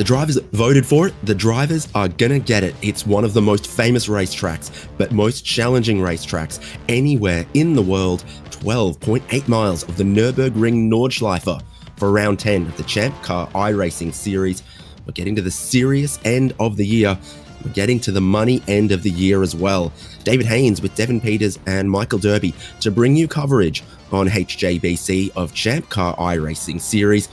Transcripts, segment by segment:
drivers voted for it. The drivers are going to get it. It's one of the most famous racetracks, but most challenging racetracks anywhere in the world. 12.8 miles of the Nurburgring Nordschleife for round 10 of the ChampCar iRacing series. We're getting to the serious end of the year. We're getting to the money end of the year as well. David Haynes with Devin Peters and Michael Derby to bring you coverage on HJBC of ChampCar iRacing series.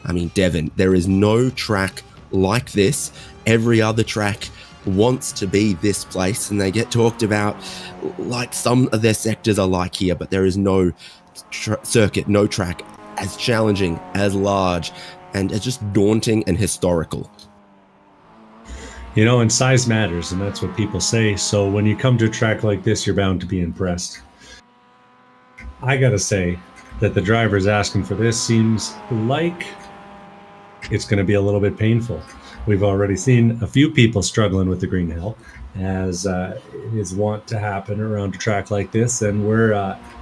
I mean, Devin, there is no track like this. Every other track wants to be this place, and they get talked about like some of their sectors are like here, but there is no circuit, no track as challenging, as large, and as just daunting and historical. You know, and size matters, and that's what people say. So when you come to a track like this, you're bound to be impressed. I gotta say that the drivers asking for this seems like it's going to be a little bit painful. We've already seen a few people struggling with the green hell, as is wont to happen around a track like this, and we're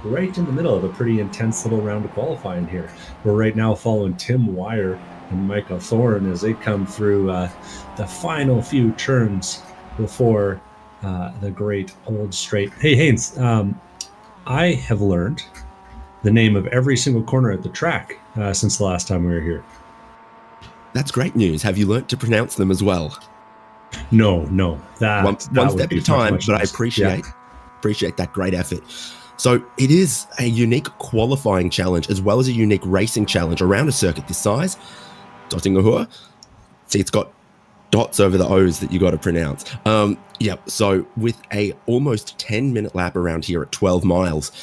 right in the middle of a pretty intense little round of qualifying here. We're right now following Tim Wire and Michael Thorne as they come through the final few turns before the great old straight. Hey, Haynes, I have learned the name of every single corner at the track since the last time we were here. That's great news. Have you learnt to pronounce them as well? No. That one step at a time, but I appreciate that great effort. So it is a unique qualifying challenge as well as a unique racing challenge around a circuit this size. Dottingerhur. See, it's got dots over the O's that you got to pronounce. So with a almost 10-minute lap around here at 12 miles,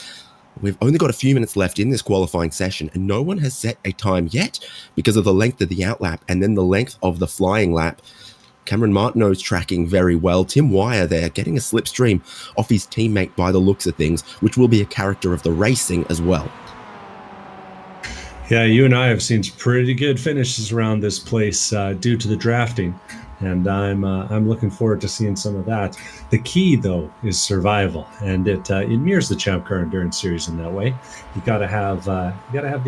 we've only got a few minutes left in this qualifying session, and no one has set a time yet because of the length of the outlap and then the length of the flying lap. Cameron Martineau's tracking very well. Tim Wire there getting a slipstream off his teammate by the looks of things, which will be a character of the racing as well. Yeah, you and I have seen some pretty good finishes around this place due to the drafting, and I'm looking forward to seeing some of that. The key, though, is survival, and it mirrors the ChampCar Endurance Series in that way. You gotta have the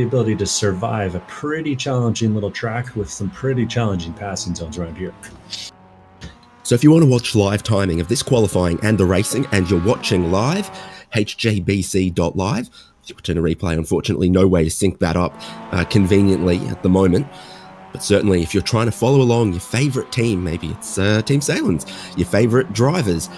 ability to survive a pretty challenging little track with some pretty challenging passing zones around here. So if you want to watch live timing of this qualifying and the racing, and you're watching live, hjbc.live. If you return a replay, unfortunately, no way to sync that up conveniently at the moment. But certainly, if you're trying to follow along your favorite team, maybe it's Team Salins, your favorite drivers,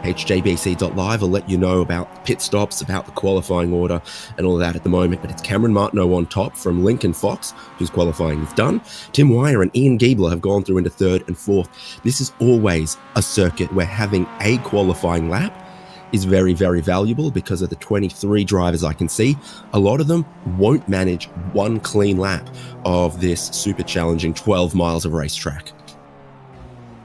hjbc.live will let you know about pit stops, about the qualifying order, and all of that at the moment. But it's Cameron Martineau on top from Lincoln Fox, whose qualifying is done. Tim Wire and Ian Giebler have gone through into third and fourth. This is always a circuit where having a qualifying lap is very, very valuable because of the 23 drivers I can see. A lot of them won't manage one clean lap of this super challenging 12 miles of racetrack.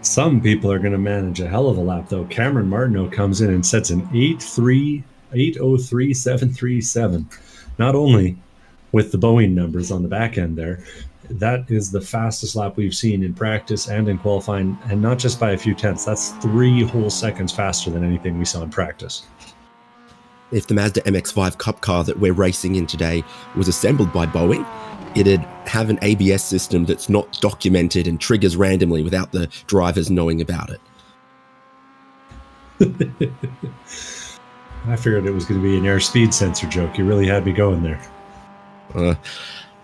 Some people are going to manage a hell of a lap, though. Cameron Martineau comes in and sets an 8:03.737. Not only with the Boeing numbers on the back end there, that is the fastest lap we've seen in practice and in qualifying, and not just by a few tenths. That's 3 whole seconds faster than anything we saw in practice. If the Mazda MX-5 Cup car that we're racing in today was assembled by Boeing, it'd have an ABS system that's not documented and triggers randomly without the drivers knowing about it. I figured it was going to be an airspeed sensor joke. You really had me going there.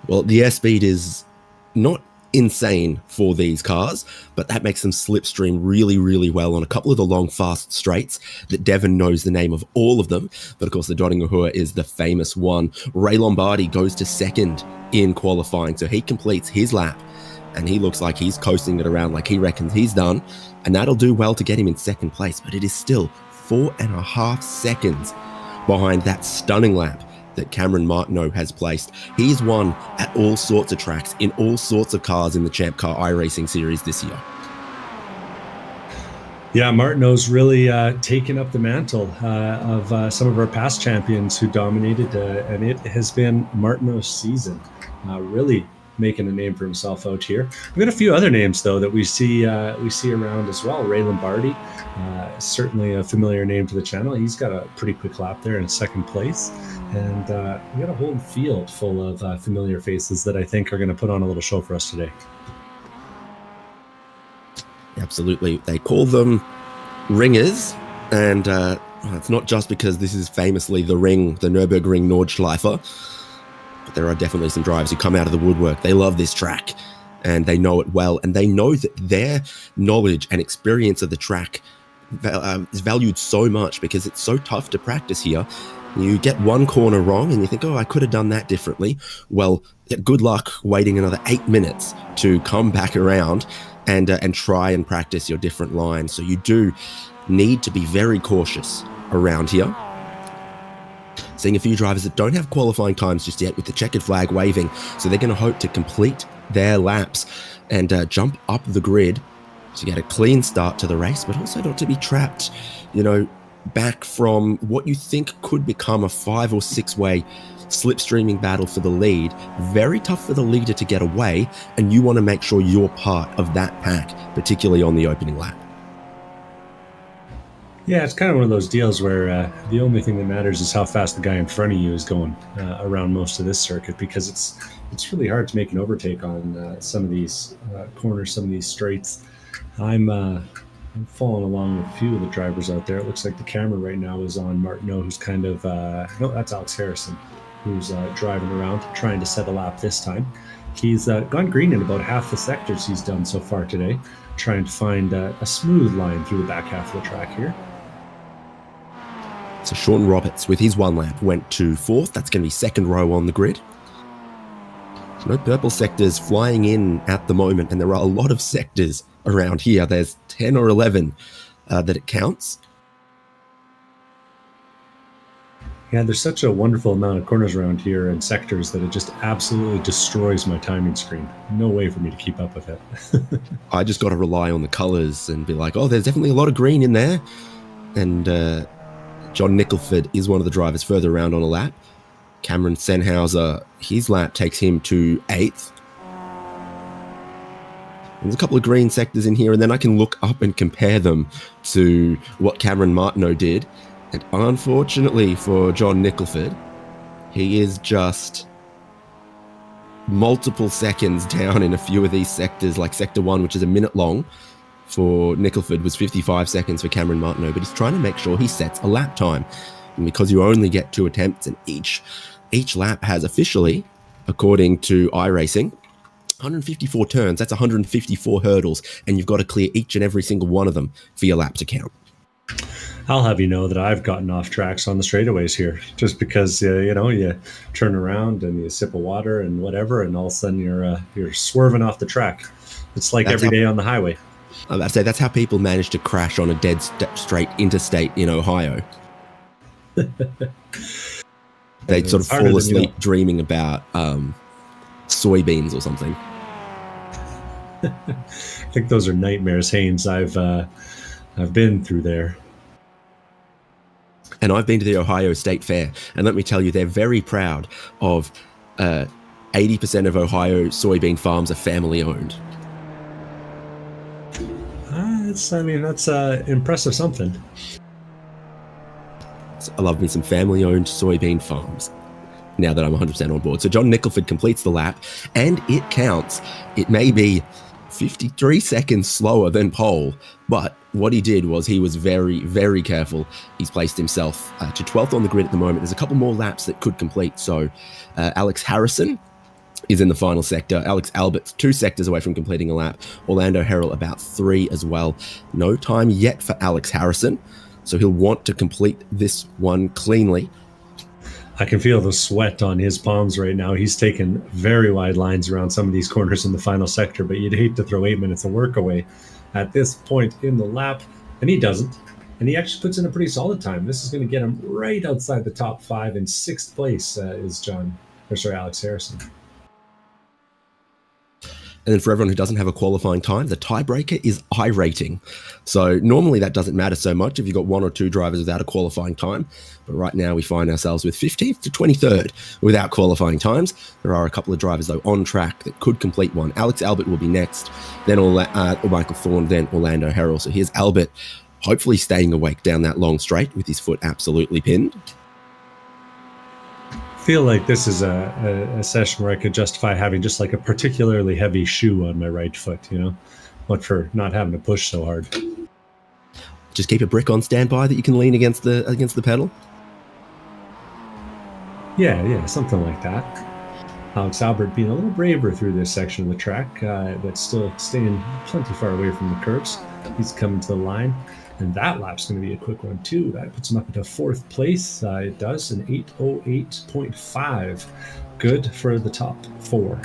Well, the airspeed is not insane for these cars, but that makes them slipstream really, really well on a couple of the long, fast straights that Devon knows the name of all of them. But of course, the Dottingerhur is the famous one. Ray Lombardi goes to second in qualifying, so he completes his lap, and he looks like he's coasting it around like he reckons he's done, and that'll do well to get him in second place, but it is still 4.5 seconds behind that stunning lap that Cameron Martineau has placed. He's won at all sorts of tracks in all sorts of cars in the ChampCar iRacing series this year. Yeah, Martineau's really taken up the mantle of some of our past champions who dominated, and it has been Martineau's season, really making a name for himself out here. We've got a few other names, though, that we see around as well. Ray Lombardi, certainly a familiar name to the channel. He's got a pretty quick lap there in second place. And we got a whole field full of familiar faces that I think are going to put on a little show for us today. Absolutely. They call them ringers, and it's not just because this is famously the ring, the Nurburgring Nordschleife, but there are definitely some drivers who come out of the woodwork. They love this track, and they know it well, and they know that their knowledge and experience of the track is valued so much because it's so tough to practice here. You get one corner wrong and you think, oh, I could have done that differently. Well, good luck waiting another 8 minutes to come back around and try and practice your different lines. So you do need to be very cautious around here. Seeing a few drivers that don't have qualifying times just yet with the checkered flag waving. So they're going to hope to complete their laps and jump up the grid to get a clean start to the race, but also not to be trapped, back from what you think could become a 5 or 6 way slipstreaming battle for the lead. Very tough for the leader to get away, and you want to make sure you're part of that pack, particularly on the opening lap. Yeah, it's kind of one of those deals where the only thing that matters is how fast the guy in front of you is going around most of this circuit, because it's really hard to make an overtake on some of these corners, some of these straights. I'm following along with a few of the drivers out there. It looks like the camera right now is on Martineau, who's kind of no, that's Alex Harrison, who's driving around trying to set a lap this time. He's gone green in about half the sectors he's done so far today, trying to find a smooth line through the back half of the track here. So Sean Roberts, with his 1 lap, went to 4th. That's going to be 2nd row on the grid. No purple sectors flying in at the moment, and there are a lot of sectors around here. There's 10 or 11 that it counts. Yeah, there's such a wonderful amount of corners around here and sectors that it just absolutely destroys my timing screen. No way for me to keep up with it. I just got to rely on the colors and be like, oh, there's definitely a lot of green in there. And John Nicholford is one of the drivers further around on a lap. Cameron Sennhauser, his lap takes him to 8th. There's a couple of green sectors in here, and then I can look up and compare them to what Cameron Martineau did. And unfortunately for John Nicholford, he is just multiple seconds down in a few of these sectors, like Sector 1, which is a minute long for Nicholford, was 55 seconds for Cameron Martineau, but he's trying to make sure he sets a lap time. And because you only get 2 attempts, and each lap has officially, according to iRacing, 154 turns. That's 154 hurdles, and you've got to clear each and every single one of them for your lap to count. I'll have you know that I've gotten off tracks on the straightaways here, just because you turn around and you sip of water and whatever, and all of a sudden you're swerving off the track. It's like every day on the highway. I'd say that's how people manage to crash on a dead straight interstate in Ohio. They'd sort of fall asleep dreaming about soybeans or something. I think those are nightmares, Haynes. I've been through there. And I've been to the Ohio State Fair, and let me tell you, they're very proud of 80% of Ohio soybean farms are family owned. That's impressive something. So I love me some family owned soybean farms now that I'm 100% on board. So John Nicholford completes the lap, and it counts. It may be 53 seconds slower than pole, but what he did was he was very, very careful. He's placed himself to 12th on the grid at the moment. There's a couple more laps that could complete. So Alex Harrison is in the final sector. Alex Albert's 2 sectors away from completing a lap. Orlando Harrell about 3 as well. No time yet for Alex Harrison, so he'll want to complete this one cleanly. I can feel the sweat on his palms right now. He's taken very wide lines around some of these corners in the final sector, but you'd hate to throw 8 minutes of work away at this point in the lap, and he doesn't. And he actually puts in a pretty solid time. This is going to get him right outside the top 5. In 6th place is Alex Harrison. And then for everyone who doesn't have a qualifying time, the tiebreaker is iRating. So normally that doesn't matter so much if you've got 1 or 2 drivers without a qualifying time. But right now we find ourselves with 15th to 23rd without qualifying times. There are a couple of drivers, though, on track that could complete one. Alex Albert will be next, then Michael Thorne, then Orlando Harrell. So here's Albert, hopefully staying awake down that long straight with his foot absolutely pinned. Feel like this is a session where I could justify having just like a particularly heavy shoe on my right foot, but for not having to push so hard. Just keep a brick on standby that you can lean against the pedal. Yeah, something like that. Alex Albert being a little braver through this section of the track, but still staying plenty far away from the curves. He's coming to the line, and that lap's going to be a quick one too. That puts him up into fourth place. It does an 8:08.5. Good for the top four.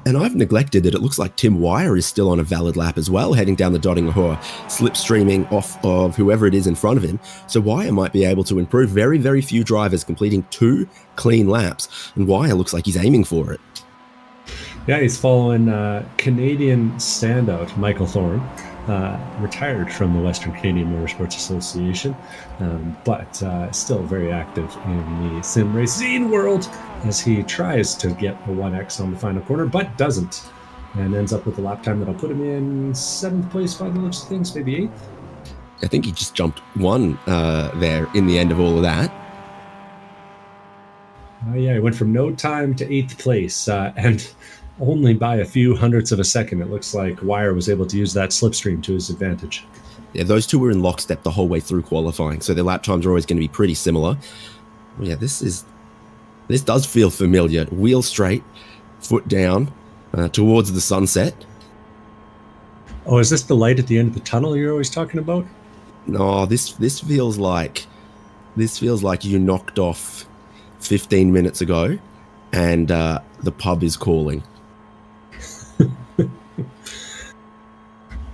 And I've neglected that it looks like Tim Wire is still on a valid lap as well, heading down the Dottinghor, slipstreaming off of whoever it is in front of him. So Wire might be able to improve. Very, very few drivers completing 2 clean laps, and Wire looks like he's aiming for it. Yeah, he's following Canadian standout Michael Thorne, retired from the Western Canadian Motorsports Association, but still very active in the sim racing world as he tries to get a 1X on the final corner, but doesn't, and ends up with a lap time that'll put him in 7th place by the looks of things, maybe 8th. I think he just jumped 1 there in the end of all of that. Yeah, he went from no time to 8th place, and only by a few hundredths of a second. It looks like Wire was able to use that slipstream to his advantage. Yeah, those two were in lockstep the whole way through qualifying, so their lap times are always going to be pretty similar. Well, yeah, this does feel familiar. Wheel straight, foot down, towards the sunset. Oh, is this the light at the end of the tunnel you're always talking about? No, this feels like you knocked off 15 minutes ago, and the pub is calling.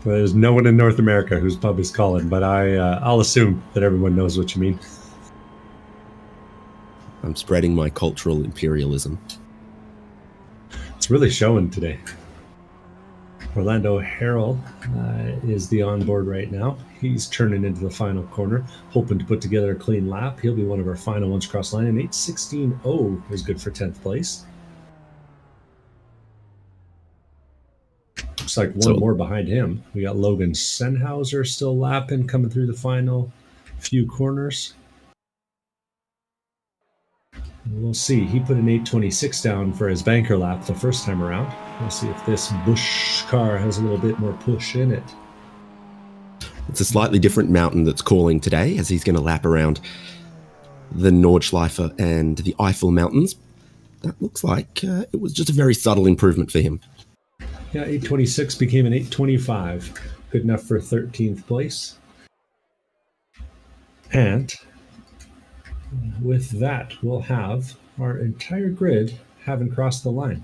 There's no one in North America whose pub is calling, but I'll assume that everyone knows what you mean. I'm spreading my cultural imperialism. It's really showing today. Orlando Harrell is the onboard right now. He's turning into the final corner, hoping to put together a clean lap. He'll be one of our final ones across line, and 8:16.0 is good for 10th place. Looks like one more behind him. We got Logan Sennhauser still lapping, coming through the final few corners. We'll see. He put an 8:26 down for his banker lap the first time around. We'll see if this Busch car has a little bit more push in it. It's a slightly different mountain that's calling today, as he's going to lap around the Nordschleife and the Eifel Mountains. That looks like it was just a very subtle improvement for him. Yeah, 8:26 became an 8:25. Good enough for 13th place. And with that, we'll have our entire grid having crossed the line.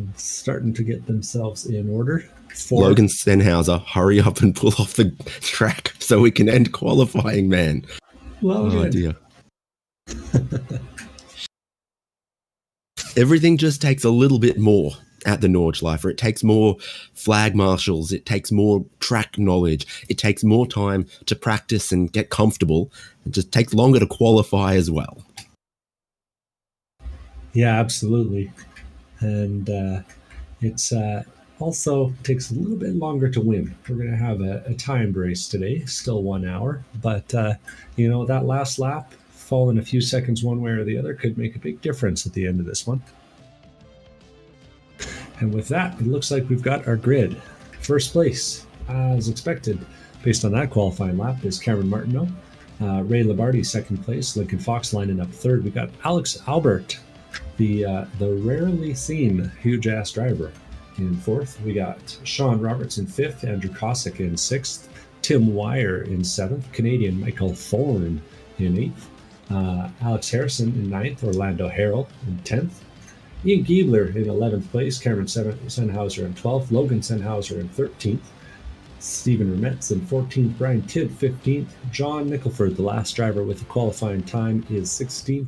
It's starting to get themselves in order. Logan Sennhauser, hurry up and pull off the track so we can end qualifying, man. Logan. Oh, dear. Everything just takes a little bit more at the Nordschleife. It takes more flag marshals. It takes more track knowledge. It takes more time to practice and get comfortable. It just takes longer to qualify as well. Yeah, absolutely. And it's also takes a little bit longer to win. We're going to have a timed race today, still 1 hour. But, that last lap, falling a few seconds one way or the other, could make a big difference at the end of this one. And with that, it looks like we've got our grid. First place, as expected, based on that qualifying lap, is Cameron Martineau. Ray Labardi, second place. Lincoln Fox lining up third. We got Alex Albert, the rarely seen huge-ass driver, in fourth. We got Sean Roberts in fifth. Andrew Cossack in sixth. Tim Wire in seventh. Canadian Michael Thorne in eighth. Alex Harrison in ninth. Orlando Harrell in 10th. Ian Giebler in 11th place, Cameron Sennhauser in 12th, Logan Sennhauser in 13th, Stephen Remetz in 14th, Brian Kidd 15th, John Nicholford, the last driver with a qualifying time, is 16th.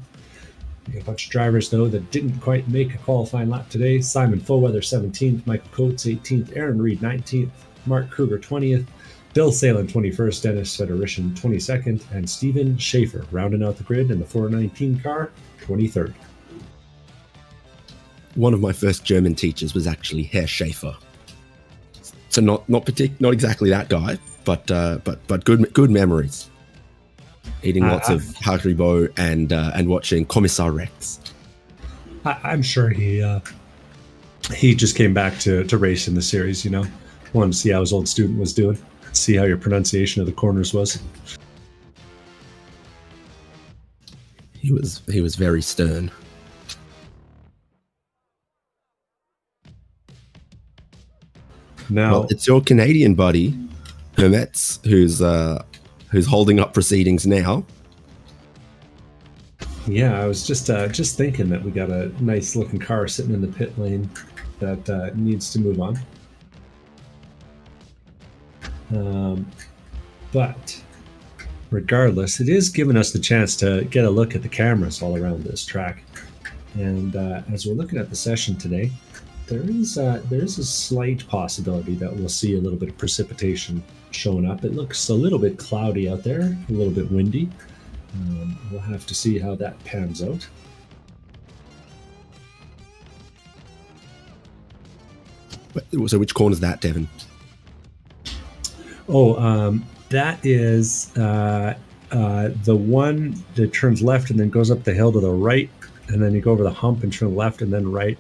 We got a bunch of drivers, though, that didn't quite make a qualifying lap today. Simon Foweather 17th, Michael Coates 18th, Aaron Reed 19th, Mark Kruger 20th, Bill Salem 21st, Dennis Federation 22nd, and Stephen Schaefer rounding out the grid in the 419 car, 23rd. One of my first German teachers was actually Herr Schaefer. So not exactly that guy, but good memories. Eating lots of Haribo and watching Kommissar Rex. I'm sure he just came back to race in the series, Wanted to see how his old student was doing. See how your pronunciation of the corners was. He was very stern. Now, well, it's your Canadian buddy, Hermetz, who's holding up proceedings now. Yeah, I was just thinking that we got a nice looking car sitting in the pit lane that needs to move on. But regardless, it is giving us the chance to get a look at the cameras all around this track. And as we're looking at the session today, there is a slight possibility that we'll see a little bit of precipitation showing up. It looks a little bit cloudy out there, a little bit windy. We'll have to see how that pans out. So which corner is that, Devin? Oh, that is the one that turns left and then goes up the hill to the right, and then you go over the hump and turn left and then right,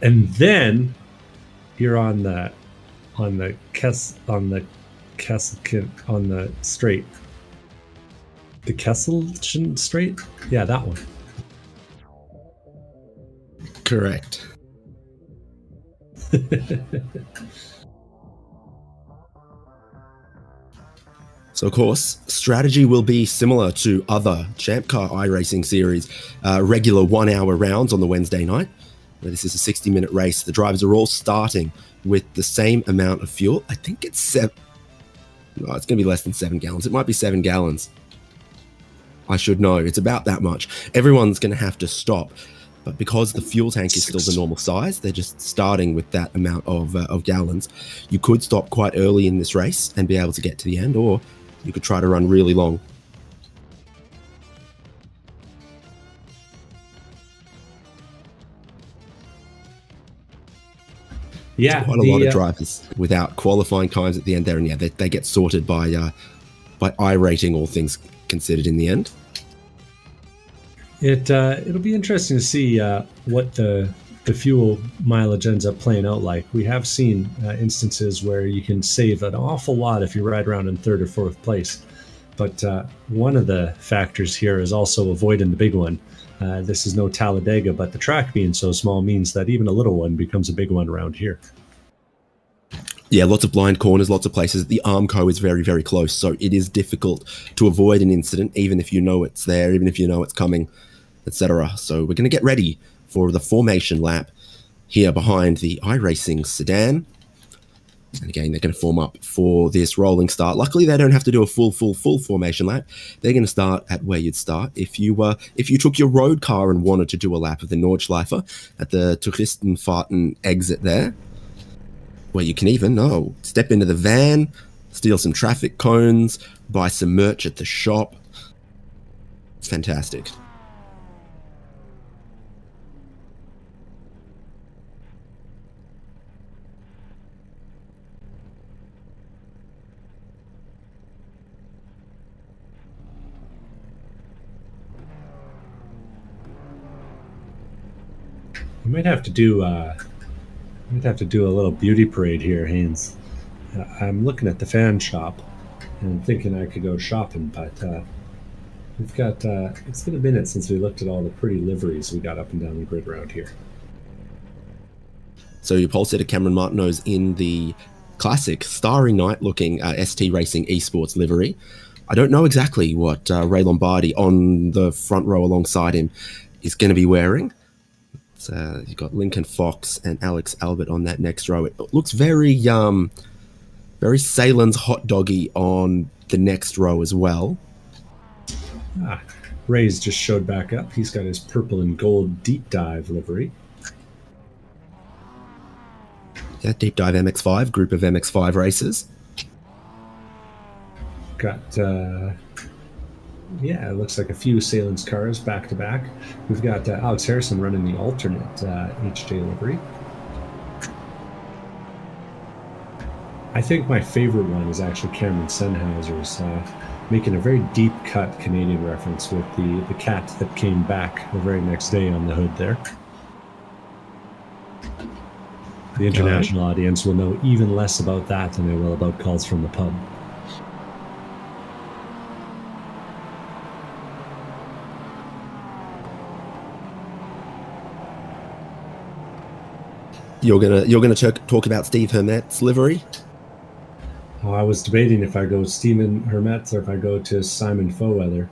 and then you're on the straight. The Kesselchen Straight? Yeah, that one. Correct. So, of course, strategy will be similar to other ChampCar iRacing series, regular 1 hour rounds on the Wednesday night. This is a 60-minute race. The drivers are all starting with the same amount of fuel. I think it's 7. No, it's going to be less than 7 gallons. It might be 7 gallons. I should know. It's about that much. Everyone's going to have to stop. But because the fuel tank is still the normal size, they're just starting with that amount of gallons. You could stop quite early in this race and be able to get to the end, or you could try to run really long. Yeah, quite a lot of drivers without qualifying times at the end there, and yeah, they get sorted by iRating, all things considered in the end. It'll be interesting to see what the fuel mileage ends up playing out like. We have seen instances where you can save an awful lot if you ride around in 3rd or 4th place. But one of the factors here is also avoiding the big one. This is no Talladega, but the track being so small means that even a little one becomes a big one around here. Yeah, lots of blind corners, lots of places. The Armco is very, very close, so it is difficult to avoid an incident, even if you know it's there, even if you know it's coming, etc. So we're going to get ready for the formation lap here behind the iRacing sedan. And again, they're going to form up for this rolling start. Luckily, they don't have to do a full formation lap. They're going to start at where you'd start if you took your road car and wanted to do a lap of the Nordschleife at the Touristenfahrten exit there, where you can even step into the van, steal some traffic cones, buy some merch at the shop. It's fantastic. We might have to do a little beauty parade here, Haynes. I'm looking at the fan shop and thinking I could go shopping, but we've got it's been a minute since we looked at all the pretty liveries we got up and down the grid around here. So your pole sitter Cameron Martineau's in the classic Starry Night looking ST Racing Esports livery. I don't know exactly what Ray Lombardi on the front row alongside him is going to be wearing. You've got Lincoln Fox and Alex Albert on that next row. It looks very Salins hot doggy on the next row as well. Ray's just showed back up. He's got his purple and gold Deep Dive livery. Yeah, Deep Dive MX-5, group of MX-5 racers. Got it looks like a few Salins cars back to back. We've got Alex Harrison running the alternate HJ livery. I think my favorite one is actually Cameron Sennhauser's, making a very deep cut Canadian reference with the cat that came back the very next day on the hood there. The international audience will know even less about that than they will about calls from the pub. You're gonna talk about Steve Hermet's livery? Oh, I was debating if I go Stephen Hermet or if I go to Simon Foweather.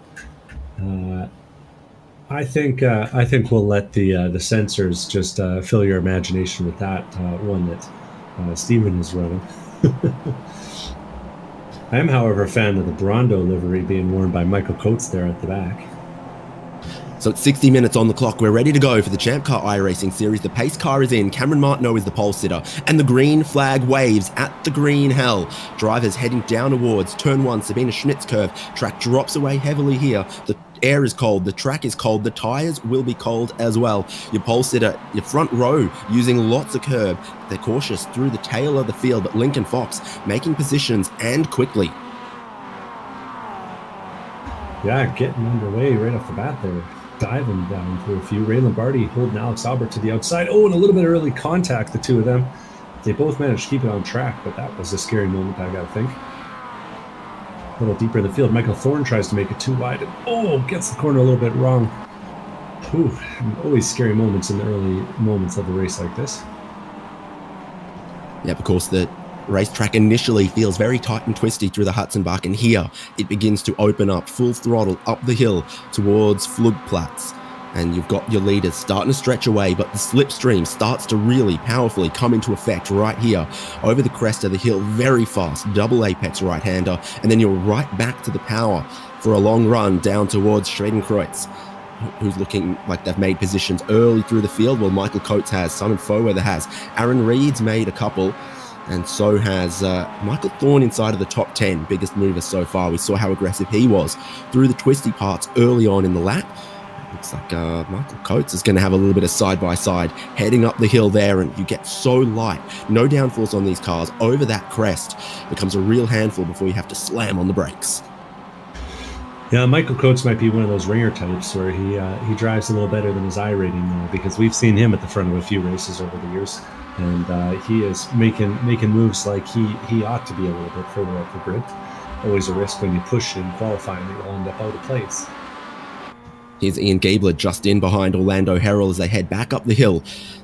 I think we'll let the censors just fill your imagination with that one that Stephen is running. I am, however, a fan of the Brando livery being worn by Michael Coates there at the back. So it's 60 minutes on the clock. We're ready to go for the ChampCar iRacing series. The pace car is in. Cameron Martineau is the pole sitter. And the green flag waves at the green hell. Drivers heading down towards turn 1, Sabina Schmidt's curve. Track drops away heavily here. The air is cold. The track is cold. The tyres will be cold as well. Your pole sitter, your front row, using lots of curb. They're cautious through the tail of the field, but Lincoln Fox making positions and quickly. Yeah, getting underway right off the bat there. Diving down through a few. Ray Lombardi holding Alex Albert to the outside. Oh, and a little bit of early contact, the two of them. They both managed to keep it on track, but that was a scary moment, I gotta think. A little deeper in the field, Michael Thorne tries to make it too wide. And, gets the corner a little bit wrong. Whew, always scary moments in the early moments of a race like this. Yeah, of course, the racetrack initially feels very tight and twisty through the Hudson Bach, and here it begins to open up full throttle up the hill towards Flugplatz. And you've got your leaders starting to stretch away, but the slipstream starts to really powerfully come into effect right here over the crest of the hill, very fast, double apex right-hander, and then you're right back to the power for a long run down towards Schwedenkreuz, who's looking like they've made positions early through the field. Well, Michael Coates has, Simon Foweather has, Aaron Reed's made a couple, and so has Michael Thorne inside of the top 10, biggest mover so far. We saw how aggressive he was through the twisty parts early on in the lap. Looks like Michael Coates is going to have a little bit of side-by-side heading up the hill there, and you get so light. No downforce on these cars. Over that crest becomes a real handful before you have to slam on the brakes. Yeah, Michael Coates might be one of those ringer types where he drives a little better than his I rating, because we've seen him at the front of a few races over the years. And he is making moves like he ought to be a little bit further up the grid. Always a risk when you push in qualifying that you'll end up out of place. Here's Ian Gabler just in behind Orlando Herald as they head back up the hill.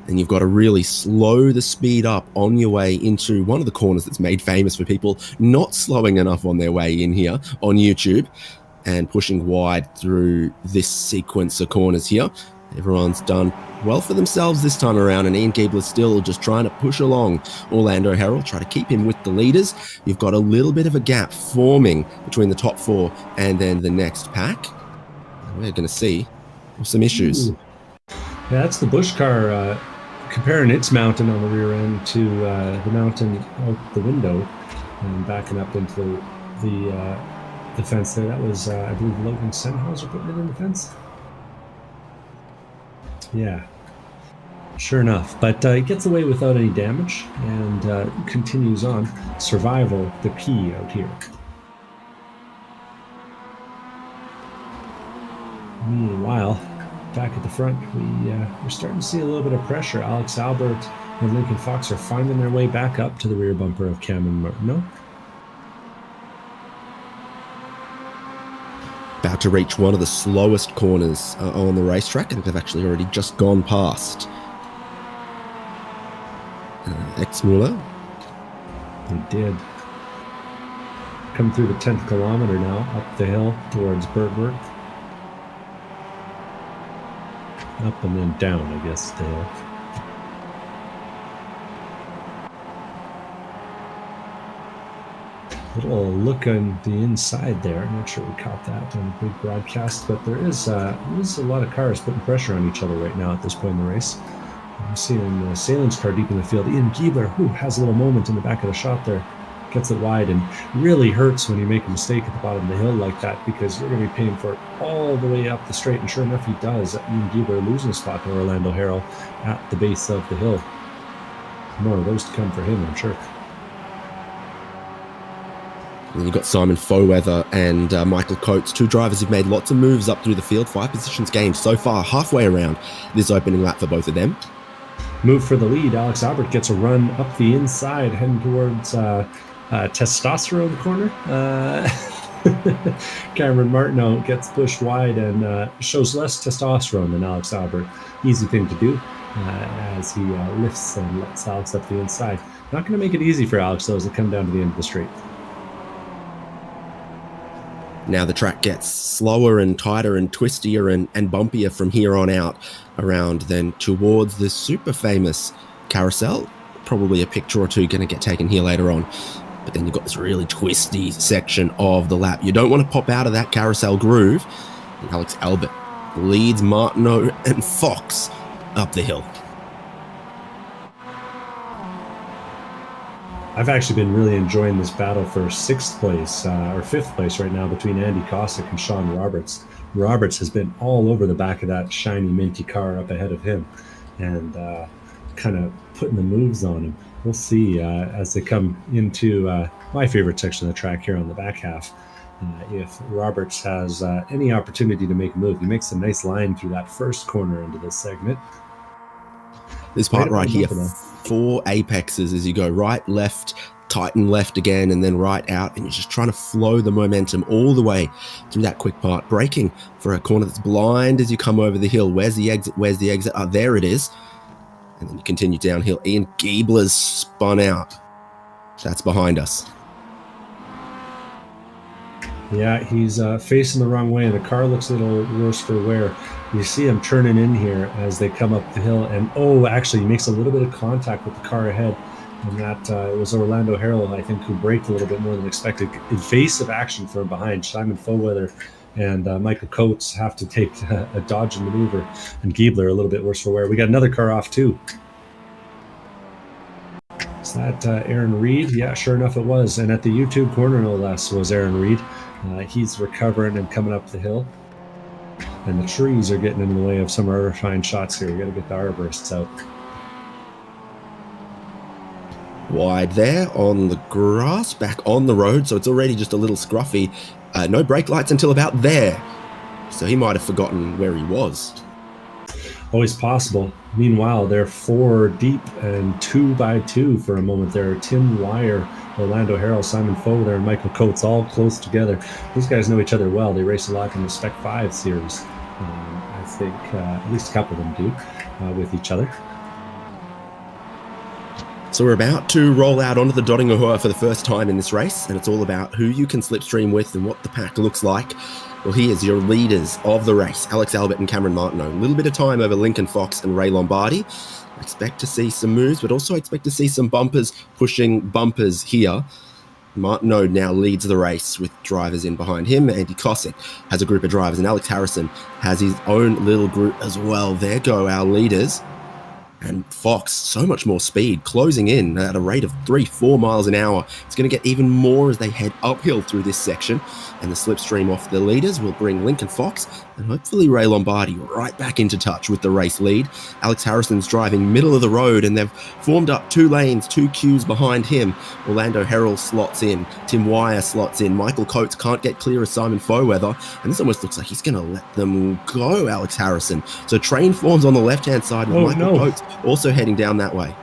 And you've got to really slow the speed up on your way into one of the corners that's made famous for people not slowing enough on their way in here on YouTube and pushing wide through this sequence of corners here. Everyone's done well for themselves this time around, and Ian Gabler's still just trying to push along Orlando Herald, try to keep him with the leaders. You've got a little bit of a gap forming between the top 4 and then the next pack. We're going to see some issues. Ooh. Yeah, that's the Busch car comparing its mountain on the rear end to the mountain out the window and backing up into the fence there. That was, I believe, Logan Sennhauser putting it in the fence. Yeah, sure enough. But he gets away without any damage and continues on. Survival, the key out here. Meanwhile, back at the front, we're starting to see a little bit of pressure. Alex Albert and Lincoln Fox are finding their way back up to the rear bumper of Cameron Martineau. About to reach one of the slowest corners on the racetrack. I think they've actually already just gone past Exmuller. They did. Come through the 10th kilometer now, up the hill towards Bergwerk. Up and then down, I guess, the hill. Little look on the inside there. I'm not sure we caught that on the big broadcast, but there is a lot of cars putting pressure on each other right now at this point in the race. I'm seeing Salen's car deep in the field. Ian Giebler, who has a little moment in the back of the shot there, gets it wide, and really hurts when you make a mistake at the bottom of the hill like that, because you're going to be paying for it all the way up the straight. And sure enough, he does. Ian Giebler losing a spot to Orlando Herald at the base of the hill. More of those to come for him, I'm sure. And you've got Simon Foweather and Michael Coates, two drivers who've made lots of moves up through the field, 5 positions gained so far, halfway around this opening lap for both of them. move for the lead. Alex Albert gets a run up the inside, heading towards testosterone corner. Cameron Martineau gets pushed wide and shows less testosterone than Alex Albert. Easy thing to do as he lifts and lets Alex up the inside. Not going to make it easy for Alex, though, as they come down to the end of the straight. Now the track gets slower and tighter and twistier and bumpier from here on out, around then towards the super famous carousel. Probably a picture or two going to get taken here later on. But then you've got this really twisty section of the lap. You don't want to pop out of that carousel groove. And Alex Albert leads Martineau and Fox up the hill. I've actually been really enjoying this battle for 6th place or 5th place right now between Andy Cossack and Sean Roberts. Roberts has been all over the back of that shiny minty car up ahead of him and kind of putting the moves on him. We'll see as they come into my favorite section of the track here on the back half. If Roberts has any opportunity to make a move. He makes a nice line through that first corner into this segment. This part right here, 4 apexes as you go right, left, tighten left again, and then right out, and you're just trying to flow the momentum all the way through that quick part, braking for a corner that's blind as you come over the hill. Where's the exit? Where's the exit? Oh, there it is. And then you continue downhill. Ian Giebler's spun out. That's behind us. Yeah, he's facing the wrong way, and the car looks a little worse for wear. You see him turning in here as they come up the hill, and actually he makes a little bit of contact with the car ahead, and that it was Orlando Harrell, I think, who braked a little bit more than expected. Evasive action from behind. Simon Foweather and Michael Coates have to take a dodge and maneuver, and Giebler a little bit worse for wear. We got another car off too. Is that Aaron Reed? Yeah, sure enough it was. And at the YouTube corner, no less, was Aaron Reed. He's recovering and coming up the hill. And the trees are getting in the way of some of our fine shots here. We got to get the arborists out. Wide there on the grass, back on the road, so it's already just a little scruffy. No brake lights until about there. So he might have forgotten where he was. Always possible. Meanwhile, they're 4 deep and 2 by 2 for a moment there. Tim Wire, Orlando Harrell, Simon Foweather, and Michael Coates all close together. These guys know each other well. They race a lot in the Spec 5 series. I think at least a couple of them do with each other. So we're about to roll out onto the Dodingahoa for the first time in this race, and it's all about who you can slipstream with and what the pack looks like. Well, here's your leaders of the race, Alex Albert and Cameron Martineau. A little bit of time over Lincoln Fox and Ray Lombardi. I expect to see some moves, but also expect to see some bumpers pushing bumpers here. Martineau now leads the race with drivers in behind him. Andy Cossack has a group of drivers, and Alex Harrison has his own little group as well. There go our leaders. And Fox, so much more speed, closing in at a rate of 3-4 miles an hour. It's going to get even more as they head uphill through this section. And the slipstream off the leaders will bring Lincoln Fox and hopefully Ray Lombardi right back into touch with the race lead. Alex Harrison's driving middle of the road, and they've formed up 2 lanes, 2 queues behind him. Orlando Harrell slots in. Tim Wire slots in. Michael Coates can't get clear of Simon Foweather. And this almost looks like he's going to let them go, Alex Harrison. So train forms on the left-hand side with Michael Coates also heading down that way.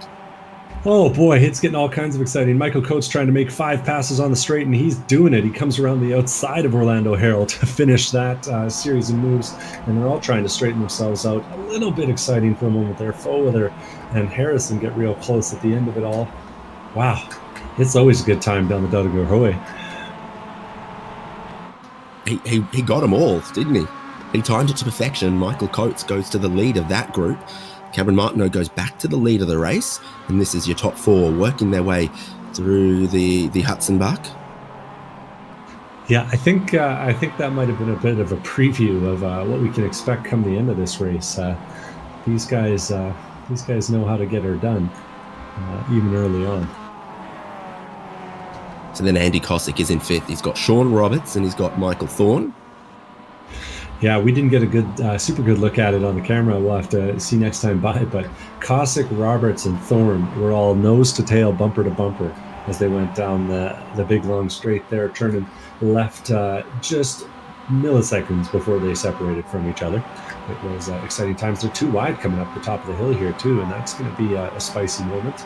Oh boy, it's getting all kinds of exciting. Michael Coates trying to make 5 passes on the straight, and he's doing it. He comes around the outside of Orlando Harrell to finish that series of moves, and they're all trying to straighten themselves out. A little bit exciting for a moment there. Foweather and Harrison get real close at the end of it all. Wow, it's always a good time down the Dodingahoa. He got them all, didn't he? He timed it to perfection. Michael Coates goes to the lead of that group. Cameron Martineau goes back to the lead of the race, and this is your top 4 working their way through the Hudson Buck. Yeah, I think that might have been a bit of a preview of what we can expect come the end of this race. These guys know how to get her done, even early on. So then Andy Cossack is in 5th. He's got Sean Roberts and he's got Michael Thorne. Yeah, we didn't get a good, super good look at it on the camera. We'll have to see next time by. But Cossack, Roberts, and Thorne were all nose to tail, bumper to bumper, as they went down the big long straight there, turning left just milliseconds before they separated from each other. It was exciting times. They're too wide coming up the top of the hill here too, and that's going to be a spicy moment.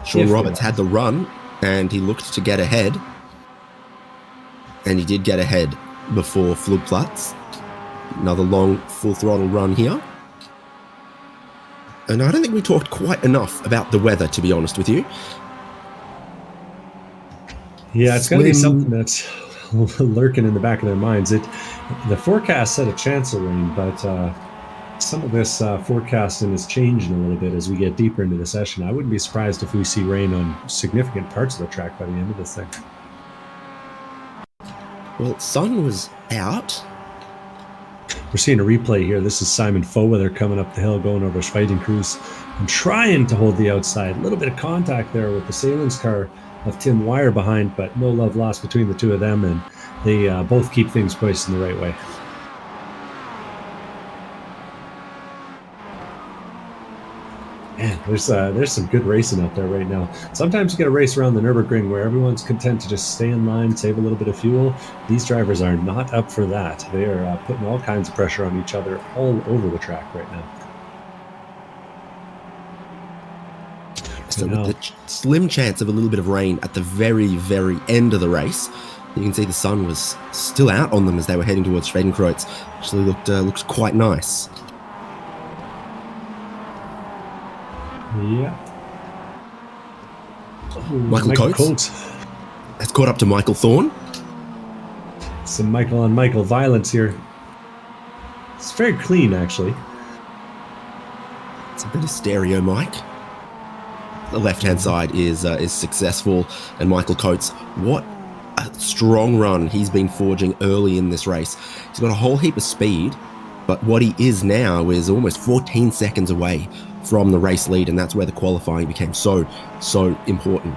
Sean Roberts had the run, and he looked to get ahead, and he did get ahead before Flugplatz. Another long full throttle run here. And I don't think we talked quite enough about the weather, to be honest with you. Yeah, it's going to be something that's lurking in the back of their minds. The forecast said a chance of rain, but some of this forecasting is changing a little bit as we get deeper into the session. I wouldn't be surprised if we see rain on significant parts of the track by the end of this thing. Well, sun was out. We're seeing a replay here. This is Simon Foweather coming up the hill, going over Schweidenkreuz and trying to hold the outside. A little bit of contact there with the Salins car of Tim Wire behind, but no love lost between the two of them, and they both keep things poised in the right way. Man, there's some good racing out there right now. Sometimes you get a race around the Nurburgring where everyone's content to just stay in line, save a little bit of fuel. These drivers are not up for that. They are putting all kinds of pressure on each other all over the track right now. So with the slim chance of a little bit of rain at the very, very end of the race, you can see the sun was still out on them as they were heading towards Schweidenkreuz. Actually looked quite nice. Yeah. Michael Coates has caught up to Michael Thorne. Some Michael on Michael violence here. It's very clean, actually. It's a bit of stereo mic. The left-hand side is successful, and Michael Coates, what a strong run he's been forging early in this race. He's got a whole heap of speed, but what he is now is almost 14 seconds away from the race lead, and that's where the qualifying became so important.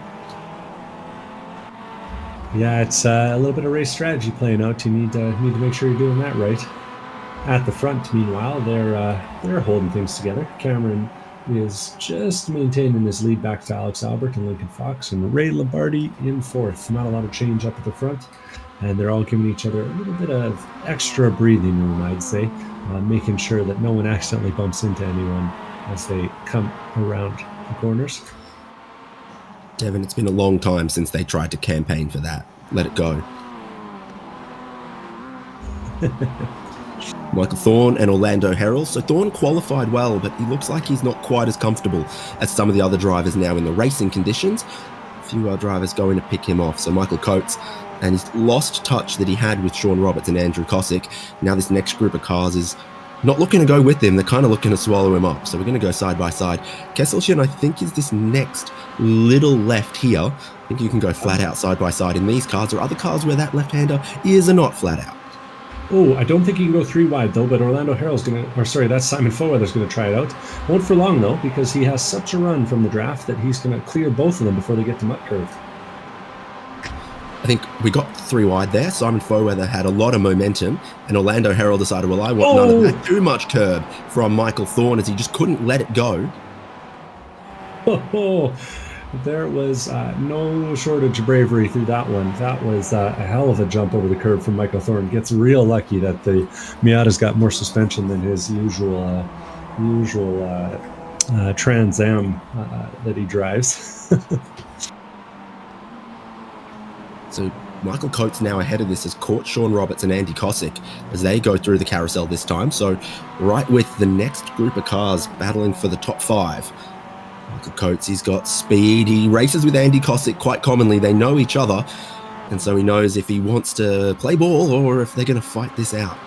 Yeah, it's a little bit of race strategy playing out. You need to make sure you're doing that right. At the front, meanwhile, they're holding things together. Cameron is just maintaining his lead back to Alex Albert and Lincoln Fox, and Ray Lombardi in fourth. Not a lot of change up at the front, and they're all giving each other a little bit of extra breathing room, I'd say, making sure that no one accidentally bumps into anyone as they come around the corners. Devin, it's been a long time since they tried to campaign for that. Let it go. Michael Thorne and Orlando Herald. So Thorne qualified well, but he looks like he's not quite as comfortable as some of the other drivers now in the racing conditions. A few drivers going to pick him off. So Michael Coates, and he's lost touch that he had with Sean Roberts and Andrew Kosick. Now this next group of cars is not looking to go with him. They're kind of looking to swallow him up. So we're going to go side by side. Kesselchen, I think, is this next little left here. I think you can go flat out side by side in these cars, or other cars where that left-hander is or not flat out. Oh, I don't think he can go three wide though, but Orlando Harrell's that's Simon Foweather's going to try it out. Won't for long though, because he has such a run from the draft that he's going to clear both of them before they get to Mutt Curve. I think we got three wide there. Simon Foweather had a lot of momentum, and Orlando Herald decided, well, I want none of that too much curb from Michael Thorne, as he just couldn't let it go. There was no shortage of bravery through that one. That was a hell of a jump over the curb from Michael Thorne. Gets real lucky that the Miata's got more suspension than his usual Trans Am that he drives. So Michael Coates now ahead of this has caught Sean Roberts and Andy Kosick as they go through the carousel this time. So right with the next group of cars battling for the top five. Michael Coates, he's got speed. He races with Andy Kosick quite commonly. They know each other, and so he knows if he wants to play ball or if they're going to fight this out.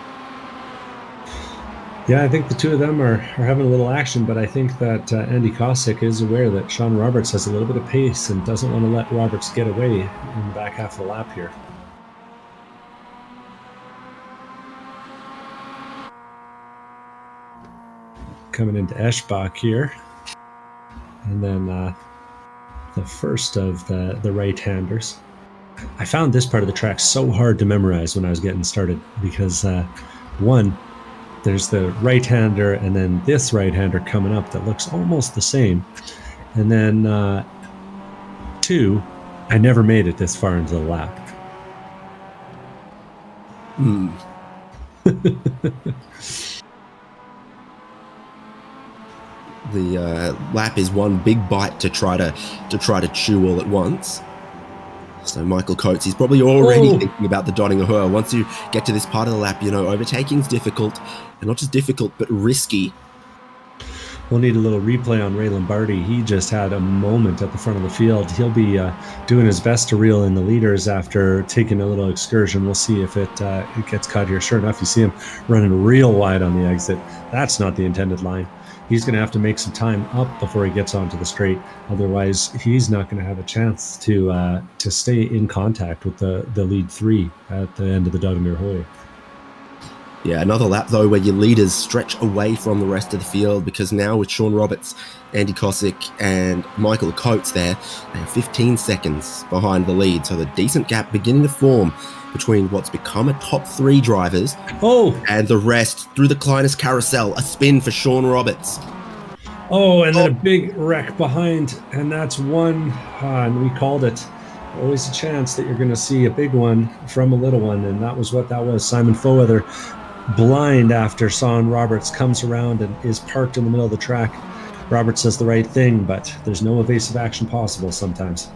Yeah, I think the two of them are having a little action, but I think that Andy Kosick is aware that Sean Roberts has a little bit of pace and doesn't want to let Roberts get away in the back half of the lap here. Coming into Eschbach here. And then the first of the right-handers. I found this part of the track so hard to memorize when I was getting started because, one, there's the right-hander and then this right-hander coming up that looks almost the same. And then two, I never made it this far into the lap. The lap is one big bite to try to chew all at once. So Michael Coates, he's probably already thinking about the dotting of her. Once you get to this part of the lap, overtaking's difficult, and not just difficult, but risky. We'll need a little replay on Ray Lombardi. He just had a moment at the front of the field. He'll be doing his best to reel in the leaders after taking a little excursion. We'll see if it gets cut here. Sure enough, you see him running real wide on the exit. That's not the intended line. He's going to have to make some time up before he gets onto the straight. Otherwise, he's not going to have a chance to stay in contact with the lead three at the end of the Duggan Hoy. Yeah, another lap, though, where your leaders stretch away from the rest of the field, because now with Sean Roberts, Andy Kosick, and Michael Coates there, they are 15 seconds behind the lead. So the decent gap beginning to form between what's become a top three drivers and the rest through the Kleinis carousel. A spin for Sean Roberts. And then a big wreck behind, and that's one, and we called it. Always a chance that you're going to see a big one from a little one, and that was what that was. Simon Foweather blind after Sean Roberts comes around and is parked in the middle of the track. Roberts says the right thing, but there's no evasive action possible sometimes.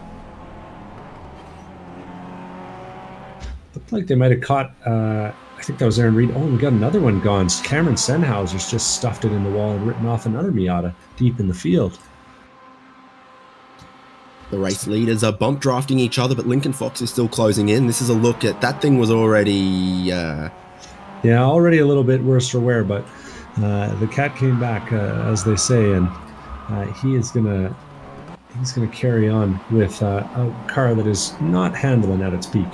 Looked like they might have caught, I think that was Aaron Reed. We got another one gone. Cameron Senhauser's just stuffed it in the wall and written off another Miata deep in the field. The race leaders are bump drafting each other, but Lincoln Fox is still closing in. This is a look at that thing was already... already a little bit worse for wear, but the cat came back, as they say, and he's gonna carry on with a car that is not handling at its peak.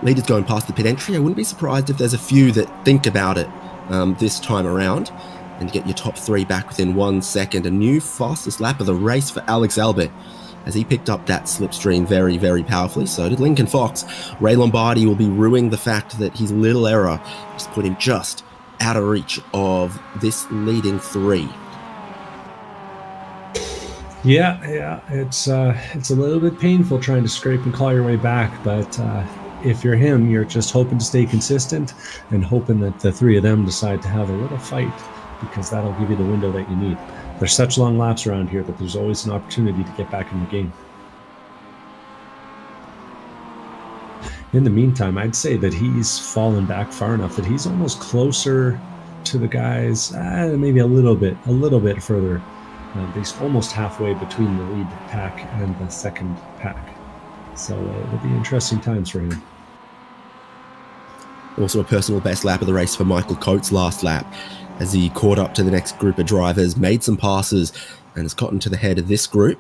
Leaders going past the pit entry. I wouldn't be surprised if there's a few that think about it this time around and get your top three back within 1 second. A new fastest lap of the race for Alex Albert, as he picked up that slipstream very, very powerfully. So did Lincoln Fox. Ray Lombardi will be ruining the fact that his little error just put him just out of reach of this leading three. Yeah, it's a little bit painful trying to scrape and claw your way back, but if you're him, you're just hoping to stay consistent and hoping that the three of them decide to have a little fight, because that'll give you the window that you need. There's such long laps around here that there's always an opportunity to get back in the game. In the meantime, I'd say that he's fallen back far enough that he's almost closer to the guys, maybe a little bit further. He's almost halfway between the lead pack and the second pack. So it'll be interesting times for him. Also a personal best lap of the race for Michael Coates last lap, as he caught up to the next group of drivers, made some passes, and has gotten to the head of this group.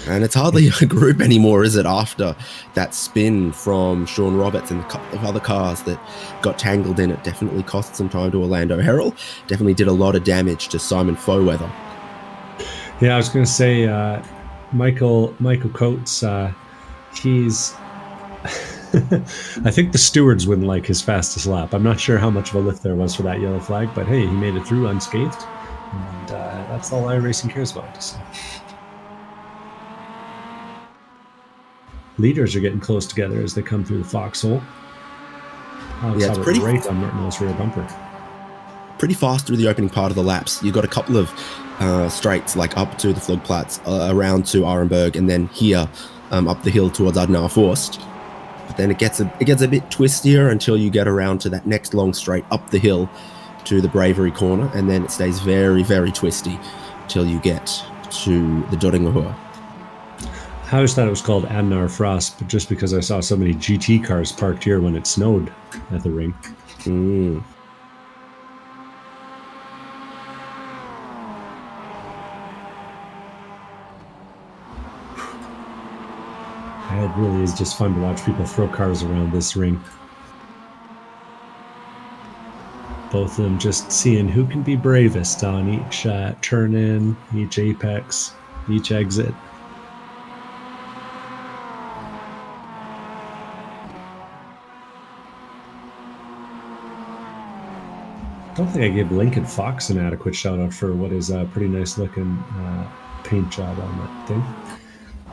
And it's hardly a group anymore, is it, after that spin from Sean Roberts and a couple of other cars that got tangled in it. Definitely cost some time to Orlando Herald. Definitely did a lot of damage to Simon Foweather. Yeah, I was going to say, Michael Coates, he's... I think the stewards wouldn't like his fastest lap. I'm not sure how much of a lift there was for that yellow flag, but hey, he made it through unscathed, and that's all iRacing cares about. So. Leaders are getting close together as they come through the foxhole. It's pretty right on Martinel's rear bumper. Pretty fast through the opening part of the laps. You've got a couple of straights, like up to the Flugplatz, around to Arenberg, and then here up the hill towards Adenauer Forst. But then it gets a bit twistier until you get around to that next long straight up the hill to the Bravery corner, and then it stays very, very twisty until you get to the Döringerhöhe. I always thought it was called Adenauer Frost, but just because I saw so many GT cars parked here when it snowed at the ring. It really is just fun to watch people throw cars around this ring. Both of them just seeing who can be bravest on each turn in, each apex, each exit. I don't think I gave Lincoln Fox an adequate shout out for what is a pretty nice looking paint job on that thing.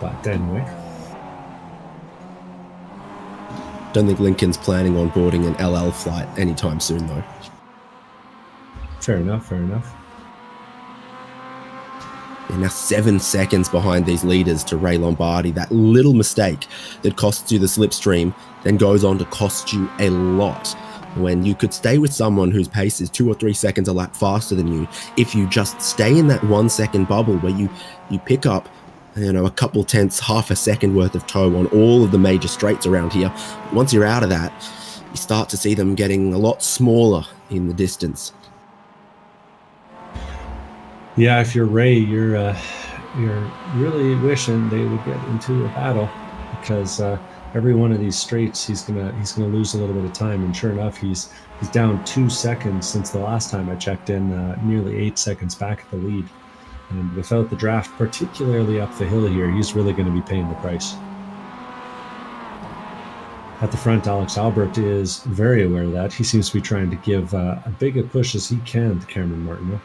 But anyway. Don't think Lincoln's planning on boarding an LL flight anytime soon, though. Fair enough, fair enough. They're now 7 seconds behind these leaders to Ray Lombardi. That little mistake that costs you the slipstream then goes on to cost you a lot. When you could stay with someone whose pace is 2 or 3 seconds a lap faster than you, if you just stay in that 1 second bubble where you pick up, a couple tenths, half a second worth of tow on all of the major straights around here. Once you're out of that, you start to see them getting a lot smaller in the distance. Yeah, if you're Ray, you're really wishing they would get into a battle, because every one of these straights he's gonna lose a little bit of time. And sure enough, he's down 2 seconds since the last time I checked in, nearly 8 seconds back at the lead. And without the draft, particularly up the hill here, he's really going to be paying the price. At the front, Alex Albert is very aware of that. He seems to be trying to give a big a push as he can to Cameron Martineau.